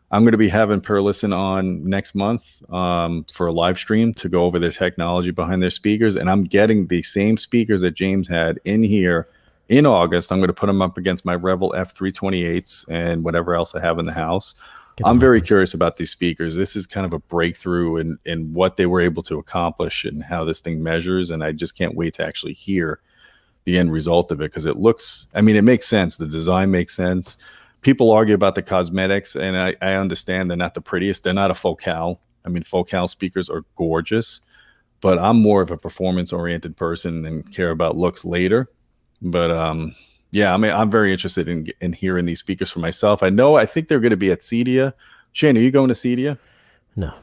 I'm going to be having Per Listen on next month for a live stream to go over the technology behind their speakers, and I'm getting the same speakers that James had in here in August. I'm going to put them up against my Revel F328s and whatever else I have in the house. I'm very curious about these speakers. This is kind of a breakthrough in what they were able to accomplish and how this thing measures. And I just can't wait to actually hear the end result of it, because it looks, I mean, it makes sense. The design makes sense. People argue about the cosmetics, and I understand they're not the prettiest. They're not a focal. I mean, focal speakers are gorgeous, but I'm more of a performance-oriented person and care about looks later. But yeah, I mean, I'm very interested in hearing these speakers for myself. I think they're going to be at Cedia. Shane, are you going to Cedia?
No.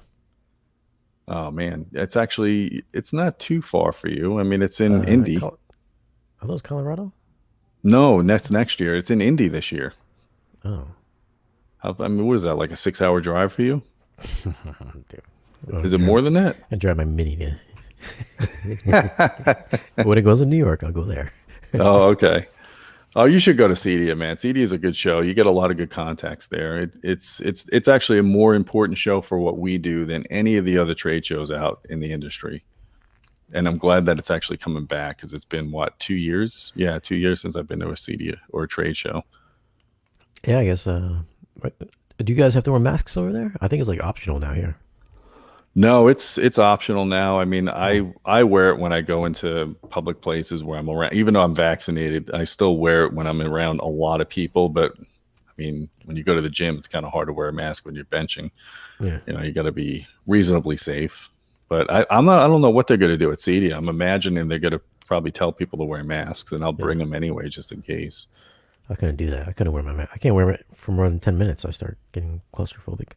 Oh man, it's not too far for you. I mean, it's in Indy.
Are those Colorado?
No, next year. It's in Indy this year.
Oh.
I mean, what is that, like a 6-hour drive for you?
Dude.
Is it more than that?
I drive my Mini to. When it goes to New York, I'll go there.
Oh, okay. Oh, you should go to Cedia, man. Cedia is a good show. You get a lot of good contacts there. It's actually a more important show for what we do than any of the other trade shows out in the industry. And I'm glad that it's actually coming back, because it's been, what, 2 years? Yeah, 2 years since I've been to a Cedia or a trade show.
Yeah, I guess. Do you guys have to wear masks over there? I think it's like optional now here.
No, it's optional now. I mean, I wear it when I go into public places where I'm around. Even though I'm vaccinated, I still wear it when I'm around a lot of people. But I mean, when you go to the gym, it's kind of hard to wear a mask when you're benching.
Yeah.
You know, you got to be reasonably safe. But I don't know what they're going to do at Cedia. I'm imagining they're going to probably tell people to wear masks, and I'll bring them anyway, just in case.
I couldn't do that. I couldn't wear my mask. I can't wear it for more than 10 minutes. I start getting claustrophobic.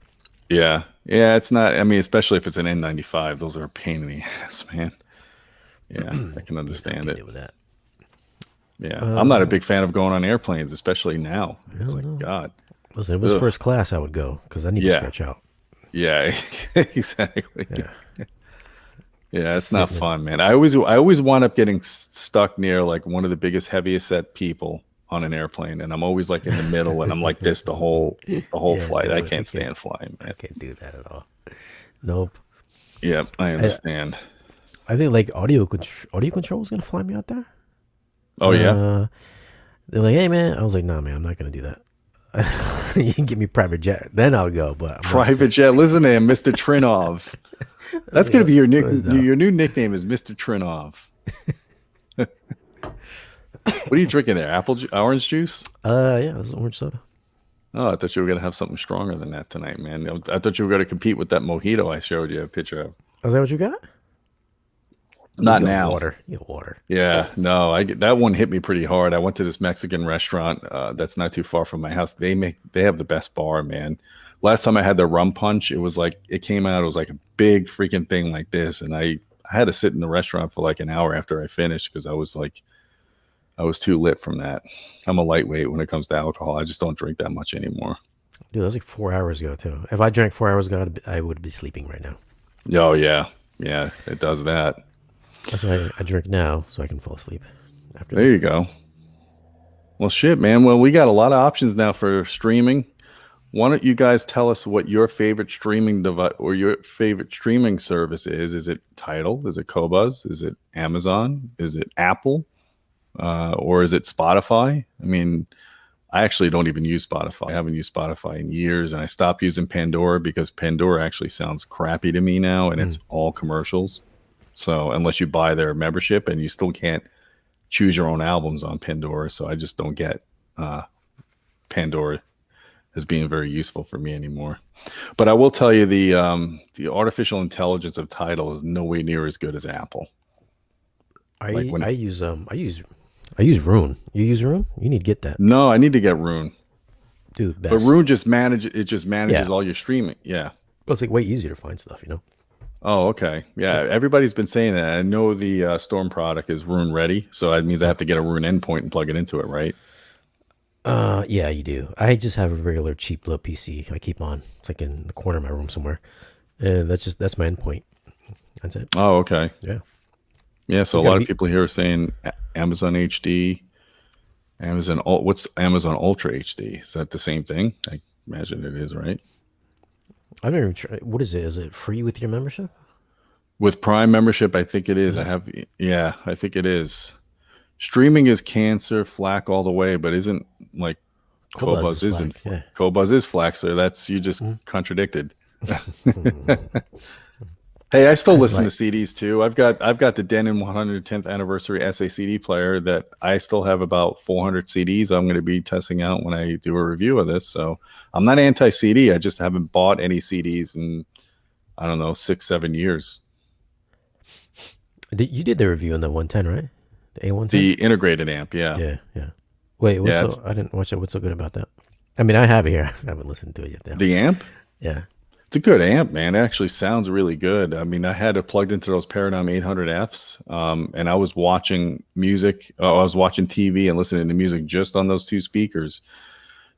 Yeah. It's not, I mean, especially if it's an N95, those are a pain in the ass, man. Yeah, I can understand it.
With that.
Yeah. I'm not a big fan of going on airplanes, especially now. It's like, God.
Listen, if it was first class, I would go, because I need to stretch out.
Yeah, exactly.
Yeah.
Yeah, it's not fun, man. I always wind up getting stuck near like one of the biggest, heaviest set people on an airplane, and I'm always like in the middle, and I'm like this the whole flight.
Dude,
I can't stand flying, man.
I can't do that at all. Nope.
Yeah, I understand.
I think like audio control is gonna fly me out there.
Oh yeah.
They're like, hey man, I was like, nah man, I'm not gonna do that. You can give me private jet, then I'll go. But
private jet. Listen to him, Mr. Trinov. That's gonna be your new nickname is Mr. Trinov. What are you drinking there? Orange juice?
Yeah, it was orange soda.
Oh, I thought you were gonna have something stronger than that tonight, man. I thought you were gonna compete with that mojito I showed you a picture of.
Is that what you got?
Not now.
Water. You got water.
Yeah, no, that one hit me pretty hard. I went to this Mexican restaurant that's not too far from my house. They have the best bar, man. Last time I had the rum punch, it was like it was like a big freaking thing like this, and I had to sit in the restaurant for like an hour after I finished, because I was too lit from that. I'm a lightweight when it comes to alcohol. I just don't drink that much anymore.
Dude, that was like 4 hours ago too. If I drank 4 hours ago, I would be sleeping right now.
Oh yeah, it does that.
That's why I drink now, so I can fall asleep.
There you go. Well, shit, man. Well, we got a lot of options now for streaming. Why don't you guys tell us what your favorite streaming device or your favorite streaming service is? Is it Tidal? Is it Qobuz? Is it Amazon? Is it Apple? Or is it Spotify? I mean, I actually don't even use Spotify. I haven't used Spotify in years, and I stopped using Pandora because Pandora actually sounds crappy to me now, and it's all commercials. So unless you buy their membership, and you still can't choose your own albums on Pandora, so I just don't get Pandora as being very useful for me anymore. But I will tell you, the artificial intelligence of Tidal is nowhere near as good as Apple.
I use Rune. You use Rune? You need to get that.
No, I need to get Rune.
Dude, best.
But Rune just manages all your streaming. Yeah.
Well, it's like way easier to find stuff, you know?
Oh, okay. Yeah, everybody's been saying that. I know the Storm product is Rune ready, so that means I have to get a Rune endpoint and plug it into it, right?
Yeah, you do. I just have a regular cheap little PC I keep on. It's like in the corner of my room somewhere. And that's my endpoint. That's it.
Oh, okay.
Yeah.
Yeah, so a lot of people here are saying Amazon HD. What's Amazon Ultra HD? Is that the same thing? I imagine it is, right?
I've never tried. What is it? Is it free with your membership?
With Prime membership, I think it is. Yeah, I think it is. Streaming is cancer, FLAC all the way, but isn't like
Qobuz
Qobuz
is
isn't.
FLAC, yeah.
Qobuz is FLAC, so that's you just contradicted. Hey, I still
That's
listen
like,
to CDs too. I've got the Denon 110th anniversary SACD player that I still have about 400 CDs I'm going to be testing out when I do a review of this. So I'm not anti-CD. I just haven't bought any CDs in, I don't know, 6-7 years.
you did the review on the 110, right? The A110?
The integrated amp, yeah.
Yeah. Wait,
Yeah,
I didn't watch it. What's so good about that? I mean, I have it here. I haven't listened to it yet, though.
the amp?
Yeah.
It's a good amp, man. It actually sounds really good. I mean, I had it plugged into those Paradigm 800Fs, and I was watching music. I was watching TV and listening to music just on those two speakers.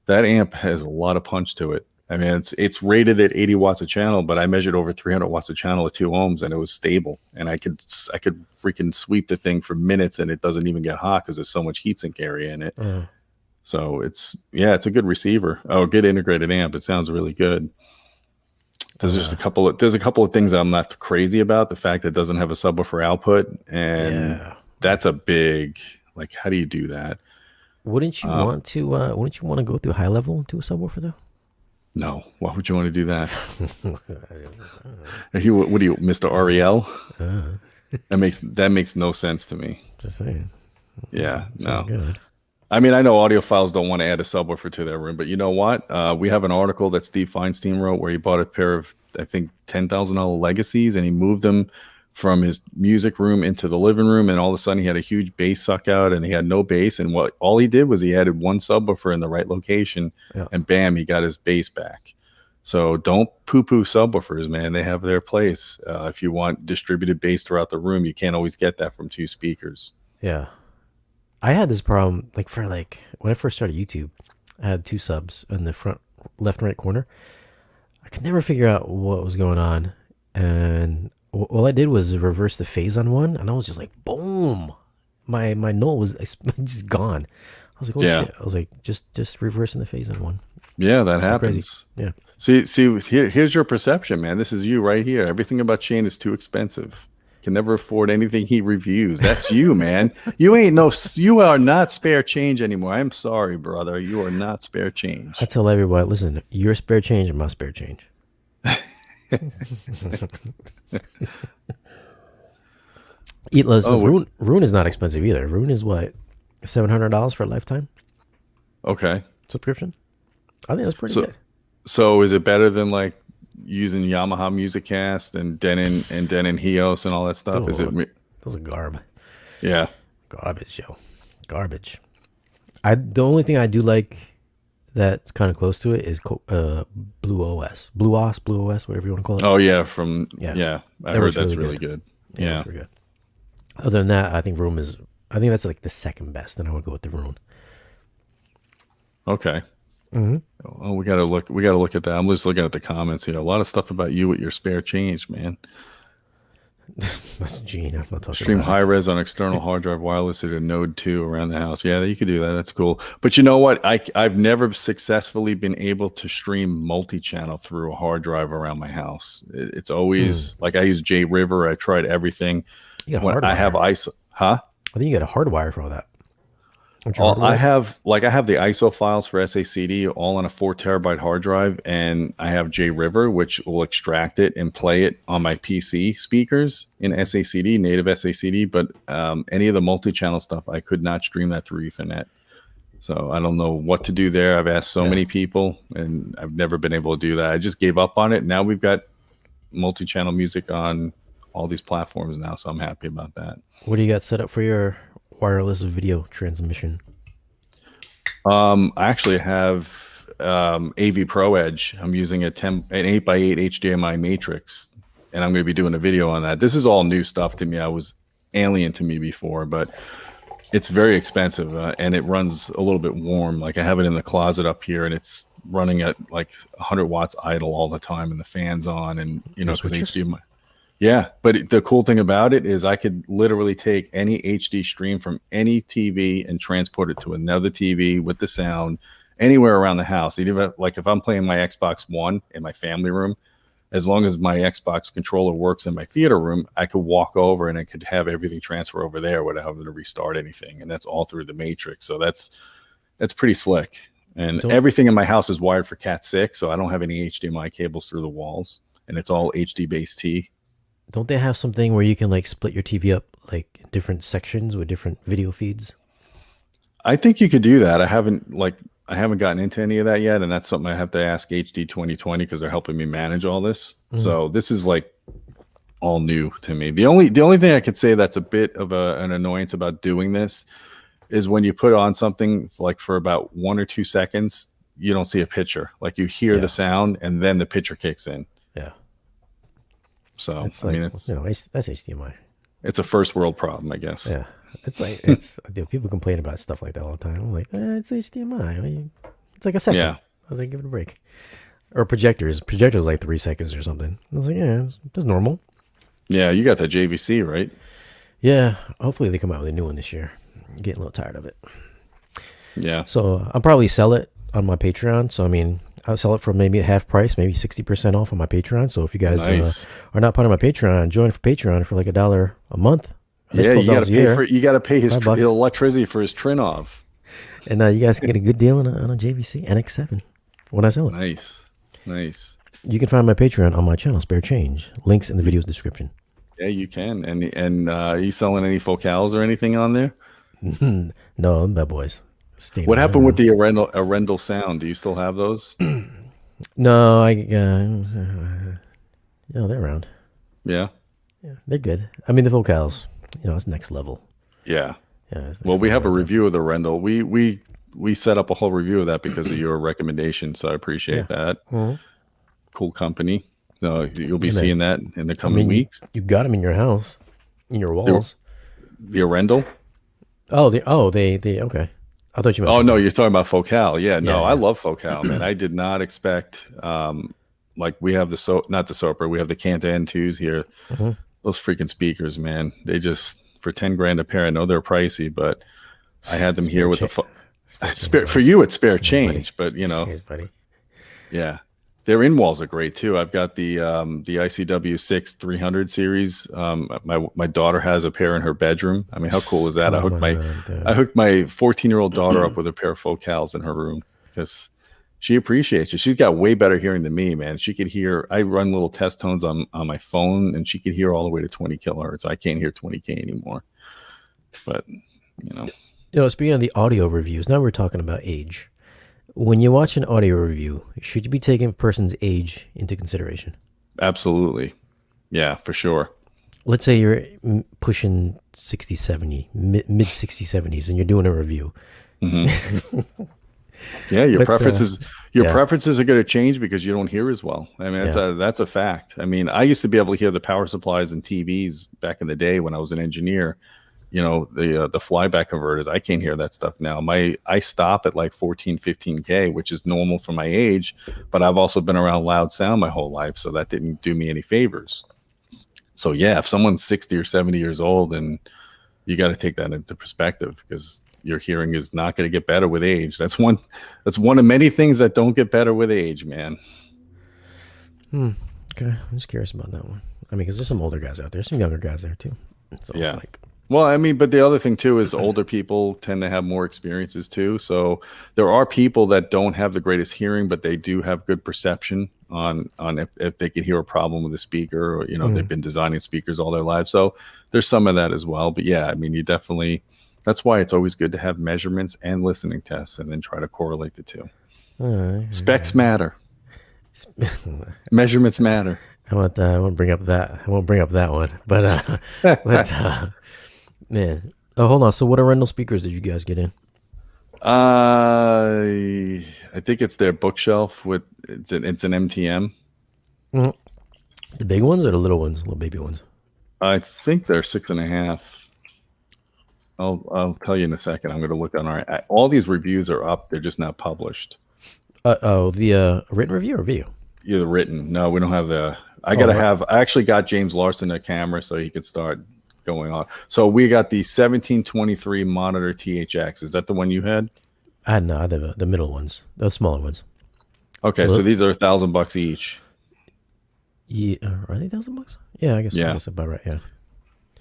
That amp has a lot of punch to it. I mean, it's rated at 80 watts a channel, but I measured over 300 watts a channel at 2 ohms, and it was stable. And I could freaking sweep the thing for minutes, and it doesn't even get hot because there's so much heatsink area in it. So it's a good receiver. Oh, a good integrated amp. It sounds really good. There's just a couple of things that I'm not crazy about. The fact that it doesn't have a subwoofer output, and that's a big, like, how do you do that?
Wouldn't you want to go through high level to a subwoofer though?
No. Why would you want to do that? What are you, Mr. Ariel? That makes no sense to me.
Just saying.
Yeah,
Sounds good.
I mean, I know audiophiles don't want to add a subwoofer to their room, but you know what? We have an article that Steve Feinstein wrote where he bought a pair of, I think, $10,000 Legacies, and he moved them from his music room into the living room, and all of a sudden he had a huge bass suck out, and he had no bass. And all he did was he added one subwoofer in the right location, and bam, he got his bass back. So don't poo-poo subwoofers, man. They have their place. If you want distributed bass throughout the room, you can't always get that from two speakers.
Yeah. I had this problem when I first started YouTube. I had two subs in the front left and right corner. I could never figure out what was going on, and all I did was reverse the phase on one, and I was just like, boom, my null was just gone. I was like, oh shit. I was like, just reversing the phase on one.
Yeah, that happens.
Yeah.
See, here's your perception, man. This is you right here. Everything about Shane is too expensive. Can never afford anything he reviews. That's you, man. You are not spare change anymore. I'm sorry, brother. You are not spare change.
I tell everybody, listen, your spare change and my spare change. Rune is not expensive either. Rune is what, $700 for a lifetime?
Okay.
Subscription? I think that's pretty good.
So is it better than like using Yamaha Musicast and Denon Hios and all that stuff? Those
are garb.
Yeah.
Garbage, yo. Garbage. The only thing I do like that's kind of close to it is Blue OS, whatever you want to call it.
Oh yeah, I heard that's really good. Yeah,
that's really good. Other than that, I think that's like the second best. Then I would go with the Rune.
Okay. Mm-hmm. Oh, we gotta look at that. I'm just looking at the comments here. A lot of stuff about you with your spare change, man.
That's Gene. I'm not talking
Stream
about
high res on external hard drive wireless at a Node 2 around the house. Yeah, you could do that. That's cool. But you know what? I've never successfully been able to stream multi-channel through a hard drive around my house. It's always like I use JRiver. I tried everything.
You got
I have ISO, huh?
I think you got a hardwire for all that.
I have the ISO files for SACD all on a 4 terabyte hard drive, and I have JRiver, which will extract it and play it on my PC speakers in SACD, native SACD. But any of the multi-channel stuff, I could not stream that through Ethernet. So I don't know what to do there. I've asked so many people, and I've never been able to do that. I just gave up on it. Now we've got multi-channel music on all these platforms now, so I'm happy about that.
What do you got set up for your wireless video transmission?
I actually have AV Pro Edge. I'm using an 8x8 HDMI matrix, and I'm going to be doing a video on that. This is all new stuff to me. I was alien to me before, but it's very expensive, and it runs a little bit warm. Like I have it in the closet up here, and it's running at like 100 watts idle all the time, and the fan's on, and because HDMI. Yeah, but the cool thing about it is I could literally take any HD stream from any TV and transport it to another TV with the sound anywhere around the house. Even if I'm playing my Xbox One in my family room, as long as my Xbox controller works in my theater room, I could walk over and I could have everything transfer over there without having to restart anything. And that's all through the Matrix. So that's pretty slick. And everything in my house is wired for Cat 6, so I don't have any HDMI cables through the walls. And it's all HD base T.
Don't they have something where you can like split your TV up like in different sections with different video feeds?
I think you could do that. I haven't gotten into any of that yet, and that's something I have to ask HD 2020 because they're helping me manage all this. So this is like all new to me. The only thing I could say that's a bit of an annoyance about doing this is when you put on something like for about 1 or 2 seconds, you don't see a picture. Like you hear the sound and then the picture kicks in.
Yeah.
So
it's
I mean,
that's HDMI.
It's a first world problem, I guess.
Yeah. It's like people complain about stuff like that all the time. I'm like, it's HDMI. I mean, it's like a second.
Yeah.
I was like, give it a break. Or projectors like 3 seconds or something. I was like, yeah, that's normal.
Yeah, you got the JVC, right?
Yeah. Hopefully they come out with a new one this year. I'm getting a little tired of it.
Yeah.
So I'll probably sell it on my Patreon. So I mean, I'll sell it for maybe half price, maybe 60% off on my Patreon. So if you guys are not part of my Patreon, join for Patreon for like $1 a month.
Yeah, you got to pay his electricity for his Trinov.
And you guys can get a good deal on a JVC NX7 when I sell it.
Nice.
You can find my Patreon on my channel, Spare Change. Links in the video's description.
Yeah, you can. And are you selling any focals or anything on there?
No, bad boys.
What happened with the Arendal sound? Do you still have those?
No, they're around.
Yeah,
they're good. I mean, the vocals, it's next level.
Yeah.
Well,
we have a review of the Arendal. We set up a whole review of that because of your recommendation, so I appreciate that. Mm-hmm. Cool company. You'll be seeing that in the coming weeks.
You got them in your house, in your walls.
The Arendal?
They okay. I thought you meant.
Oh no, you're talking about Focal. Yeah, no, I love Focal, man. I did not expect. Like we have not the Soper, we have the Canta N2s here. Mm-hmm. Those freaking speakers, man. They just for $10,000 a pair. I know they're pricey, but I had them here with the for you. It's spare change, but
Cheers, buddy.
Yeah. Their in-walls are great too. I've got the ICW 6 300 series. My daughter has a pair in her bedroom. I mean, how cool is that? I hooked my 14-year-old daughter up with a pair of Focals in her room because she appreciates it. She's got way better hearing than me, man. She could hear. I run little test tones on my phone, and she could hear all the way to 20 kilohertz. I can't hear 20K anymore. But
speaking of the audio reviews, now we're talking about age. When you watch an audio review, should you be taking a person's age into consideration?
Absolutely. Yeah, for sure.
Let's say you're pushing 60, 70, mid 60, 70s, and you're doing a review.
Mm-hmm. Yeah, your preferences are going to change because you don't hear as well. I mean, that's a fact. I mean, I used to be able to hear the power supplies and TVs back in the day when I was an engineer. The flyback converters, I can't hear that stuff now. I stop at like 14, 15K, which is normal for my age, but I've also been around loud sound my whole life, so that didn't do me any favors. So yeah, if someone's 60 or 70 years old, then you got to take that into perspective because your hearing is not going to get better with age. That's one of many things that don't get better with age, man.
Okay, I'm just curious about that one. I mean, because there's some older guys out there, some younger guys there too. So
yeah. Well, I mean, but the other thing too is older people tend to have more experiences too. So there are people that don't have the greatest hearing, but they do have good perception on if they can hear a problem with a speaker, or they've been designing speakers all their lives. So there's some of that as well. But yeah, I mean, you definitely. That's why it's always good to have measurements and listening tests, and then try to correlate the two. Specs matter. Measurements matter.
I won't bring up that one, but man. Oh, hold on. So what Arendal speakers did you guys get in?
I think it's their bookshelf it's an MTM.
Mm-hmm. The big ones or the little baby ones?
I think they're 6.5. I'll tell you in a second. I'm going to look on all these reviews are up. They're just not published.
The written review or video?
Yeah, the written. No, we don't have the I actually got James Larson a camera so he could start going on. So we got the 1723 monitor THX. Is that the one you had?
I had the middle ones, the smaller ones.
Okay, so these are $1,000 each.
Yeah, are they $1,000? Yeah, I guess that's about right. Yeah.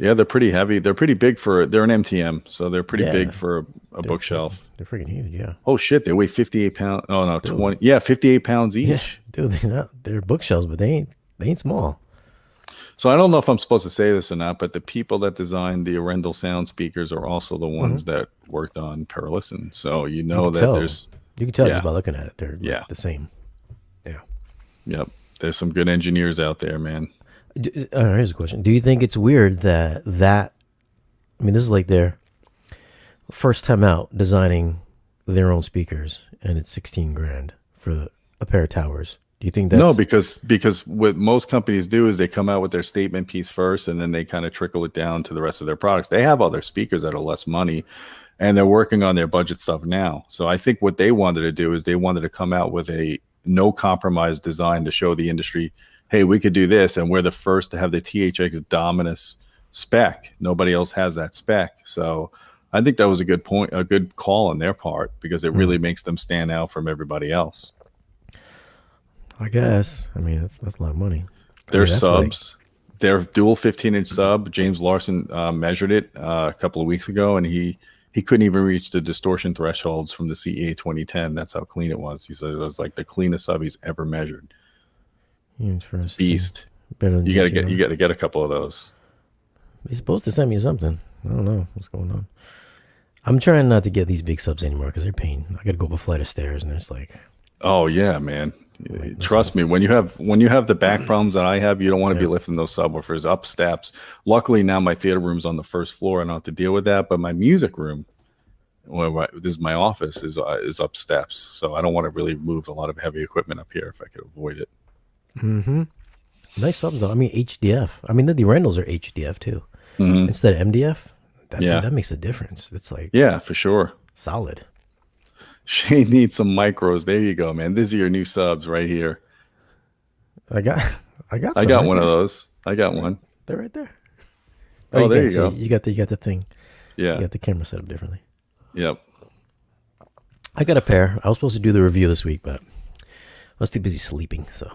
Yeah, they're pretty heavy. They're pretty big they're an MTM, so they're pretty big for a bookshelf.
They're freaking huge, yeah.
Oh shit, they weigh 58 pounds. Oh no, 20. Yeah, 58 pounds each.
Yeah, dude, they're bookshelves, but they ain't small.
So I don't know if I'm supposed to say this or not, but the people that designed the Arendelle sound speakers are also the ones that worked on Paralisten. So you know that there's
you can tell just by looking at it. They're the same. Yeah.
Yep. There's some good engineers out there, man.
Here's a question. Do you think it's weird that I mean, this is like their first time out designing their own speakers, and it's $16,000 for a pair of towers? Do you think that's...
No, because what most companies do is they come out with their statement piece first, and then they kind of trickle it down to the rest of their products. They have other speakers that are less money, and they're working on their budget stuff now. So I think what they wanted to do is they wanted to come out with a no compromise design to show the industry, hey, we could do this, and we're the first to have the THX Dominus spec. Nobody else has that spec. So I think that was a good point, a good call on their part, because it really makes them stand out from everybody else.
I guess. I mean, that's a lot of money.
Their subs, their dual 15-inch sub, James Larson measured it a couple of weeks ago, and he couldn't even reach the distortion thresholds from the CA 2010. That's how clean it was. He said it was like the cleanest sub he's ever measured.
Interesting.
It's a beast. You gotta get a couple of those.
He's supposed to send me something. I don't know what's going on. I'm trying not to get these big subs anymore because they're pain. I got to go up a flight of stairs, and it's like,
oh yeah, man. Trust me, when you have the back problems that I have, you don't want to be lifting those subwoofers up steps. Luckily now my theater room's on the first floor, and I don't have to deal with that. But my music room, this is my office, is up steps, so I don't want to really move a lot of heavy equipment up here if I could avoid it.
Mm-hmm. Nice subs though. I mean HDF. I mean the Rendells are HDF too, instead of MDF. That makes a difference. It's like
for sure,
solid.
Shane needs some micros. There you go, man. These are your new subs right here.
I got
one of those. I got one.
They're right there.
Oh, there you go.
You got the thing.
Yeah.
You got the camera set up differently.
Yep.
I got a pair. I was supposed to do the review this week, but I was too busy sleeping, so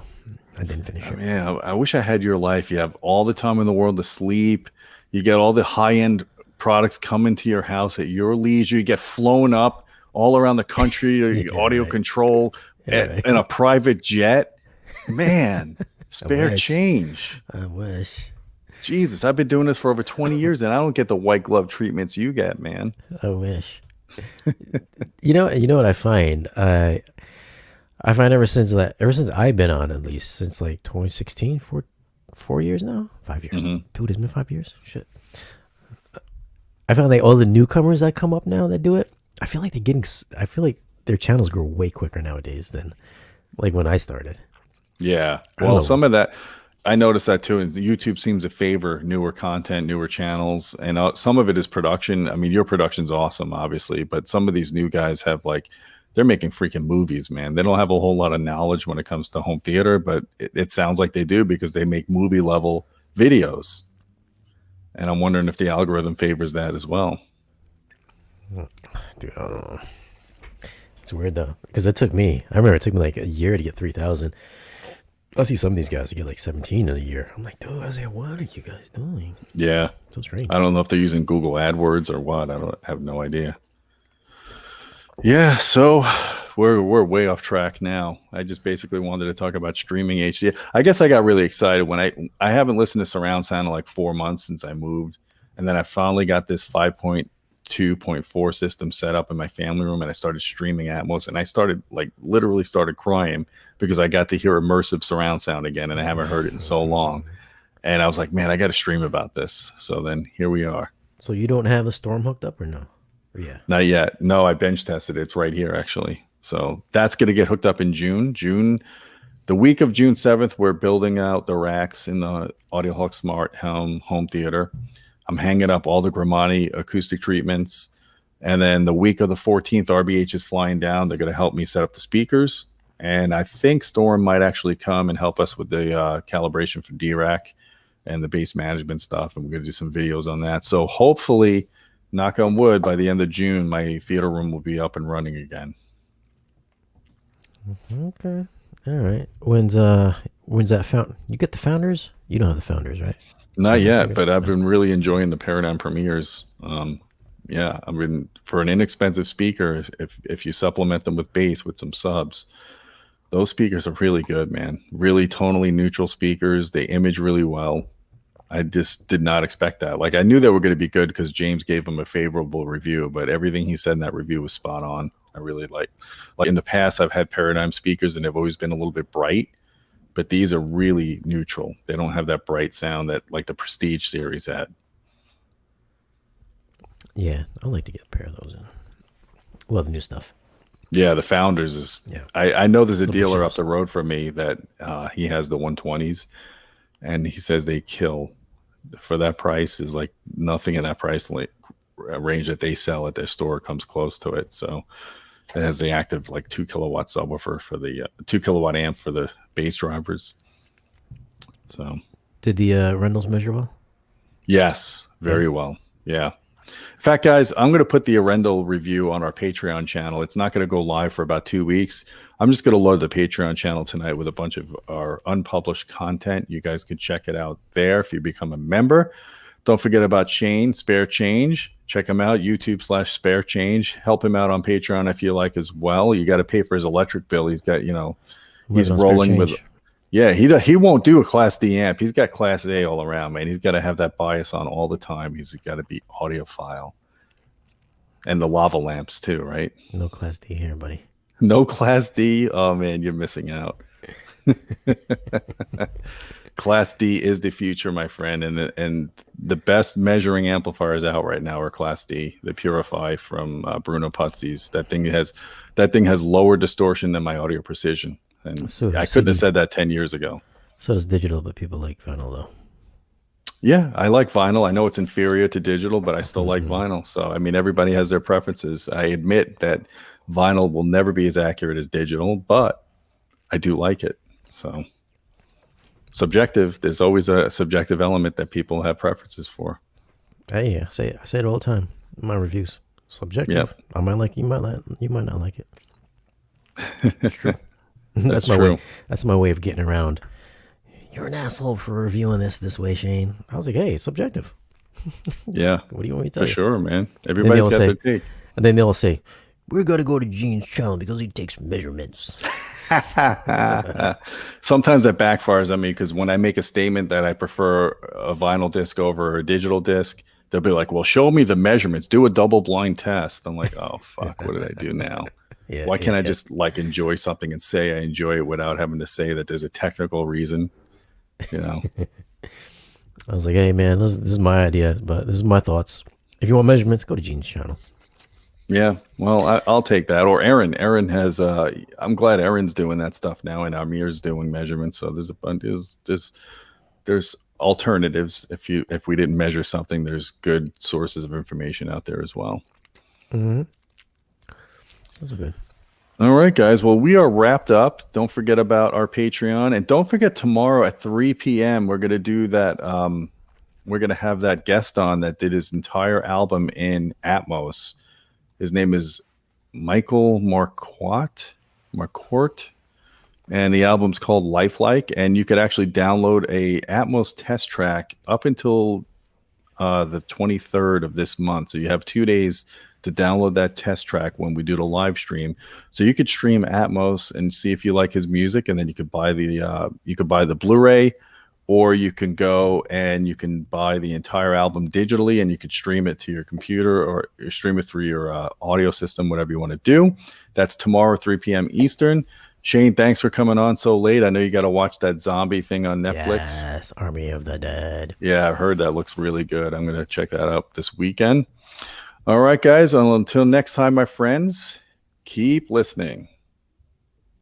I didn't finish it.
Yeah, I wish I had your life. You have all the time in the world to sleep. You get all the high-end products coming to your house at your leisure. You get flown up all around the country, audio control, in a private jet. Man, spare change.
I wish.
Jesus, I've been doing this for over 20 years, and I don't get the white glove treatments you get, man.
I wish. You know what I find? I find ever since I've been on, at least since like 2016, 4 years now, 5 years. Dude, it's been 5 years. Shit. I found like all the newcomers that come up now that do it, I feel like their channels grow way quicker nowadays than like when I started.
Yeah. Well, some of that, I noticed that too. And YouTube seems to favor newer content, newer channels. And some of it is production. I mean, your production's awesome, obviously. But some of these new guys have they're making freaking movies, man. They don't have a whole lot of knowledge when it comes to home theater, but it sounds like they do because they make movie level videos. And I'm wondering if the algorithm favors that as well.
Dude, I don't know. It's weird though, because I remember it took me like a year to get 3,000. I see some of these guys that get like 17 in a year. I'm like, dude, I was like, what are you guys doing?
Yeah.
So strange.
I don't know if they're using Google AdWords or what. I have no idea. Yeah, so we're way off track now. I just basically wanted to talk about streaming HD. I guess I got really excited when I haven't listened to surround sound in like 4 months since I moved. And then I finally got this 5.2.4 system set up in my family room, and I started streaming Atmos, and I literally started crying because I got to hear immersive surround sound again, and I haven't heard it in so long. And I was like, man, I got to stream about this. So then here we are.
So you don't have the Storm hooked up or no? Or yeah.
Not yet. No, I bench tested it. It's right here actually. So that's going to get hooked up in June. The week of June 7th, we're building out the racks in the Audioholics Smart Home Theater. I'm hanging up all the Gramani acoustic treatments. And then the week of the 14th, RBH is flying down. They're going to help me set up the speakers And I think Storm might actually come and help us with the calibration for D-Rack and the bass management stuff. And we're going to do some videos on that. So hopefully, knock on wood, by the end of June, my theater room will be up and running again.
Okay. All right. When's that found? You get the Founders? You don't have the Founders, right?
Not yet, but I've been really enjoying the Paradigm Premieres. Yeah, I mean, for an inexpensive speaker, if you supplement them with bass with some subs, those speakers are really good, man. Really tonally neutral speakers. They image really well. I just did not expect that. Like, I knew they were going to be good because James gave them a favorable review, but everything he said in that review was spot on. I really like in the past, I've had Paradigm speakers and they've always been a little bit bright, but these are really neutral. They don't have that bright sound that like the Prestige series had.
Yeah, I'd like to get a pair of those in. Well, the new stuff.
Yeah, the Founders is.
Yeah.
I know there's a dealer up the road from me that he has the 120s, and he says they kill. For that price is like nothing in that price range that they sell at their store comes close to it. So it has the active like 2 kilowatt subwoofer for the 2 kilowatt amp for the bass drivers. So
did the Rendels measure well?
Yes, very well. Yeah. In fact, guys, I'm going to put the Arendelle review on our Patreon channel. It's not going to go live for about 2 weeks. I'm just going to load the Patreon channel tonight with a bunch of our unpublished content. You guys can check it out there if you become a member. Don't forget about Shane, Spare Change. Check him out, YouTube/Spare Change. Help him out on Patreon if you like as well. You got to pay for his electric bill. He's got, he's rolling with... Yeah, he won't do a Class D amp. He's got Class A all around, man. He's got to have that bias on all the time. He's got to be audiophile. And the lava lamps too, right?
No Class D here, buddy.
No Class D? Oh, man, you're missing out. Class D is the future, my friend. And the best measuring amplifiers out right now are Class D, the Purify from Bruno Puzzi's. That thing has lower distortion than my Audio Precision. And
so
I couldn't have said that 10 years ago.
So does digital, but people like vinyl, though.
Yeah, I like vinyl. I know it's inferior to digital, but I still like vinyl. So, I mean, everybody has their preferences. I admit that vinyl will never be as accurate as digital, but I do like it. So, subjective. There's always a subjective element that people have preferences for.
Hey, I say it all the time in my reviews. Subjective.
Yep.
I might like it, you might not like it.
It's true.
That's my way. That's my way of getting around. You're an asshole for reviewing this way, Shane. I was like, hey, it's subjective.
Yeah.
What do you want me to tell you?
For sure, man. Everybody's got their take.
And then they'll say, we're going to go to Gene's channel because he takes measurements.
Sometimes that backfires on me because when I make a statement that I prefer a vinyl disc over a digital disc, they'll be like, well, show me the measurements. Do a double blind test. I'm like, oh, fuck, what did I do now? Why can't I just like enjoy something and say I enjoy it without having to say that there's a technical reason? I
was like, hey, man, this is my idea, but this is my thoughts. If you want measurements, go to Gene's channel.
Yeah, well, I'll take that. Or Aaron. Aaron has. I'm glad Aaron's doing that stuff now, and Amir's doing measurements. So there's a bunch. There's alternatives. If we didn't measure something, there's good sources of information out there as well.
Mm-hmm. Those are good.
All right, guys. Well, we are wrapped up. Don't forget about our Patreon. And don't forget tomorrow at 3 p.m. we're going to do that. We're going to have that guest on that did his entire album in Atmos. His name is Michael Marquardt. And the album's called Lifelike. And you could actually download a Atmos test track up until the 23rd of this month. So you have 2 days to download that test track when we do the live stream. So you could stream Atmos and see if you like his music, and then you could buy the Blu-ray, or you can go and you can buy the entire album digitally, and you could stream it to your computer or stream it through your audio system, whatever you want to do. That's tomorrow, 3 p.m. Eastern. Shane, thanks for coming on so late. I know you got to watch that zombie thing on Netflix.
Yes, Army of the Dead.
Yeah, I've heard that looks really good. I'm going to check that out this weekend. All right, guys. Until next time, my friends, keep listening.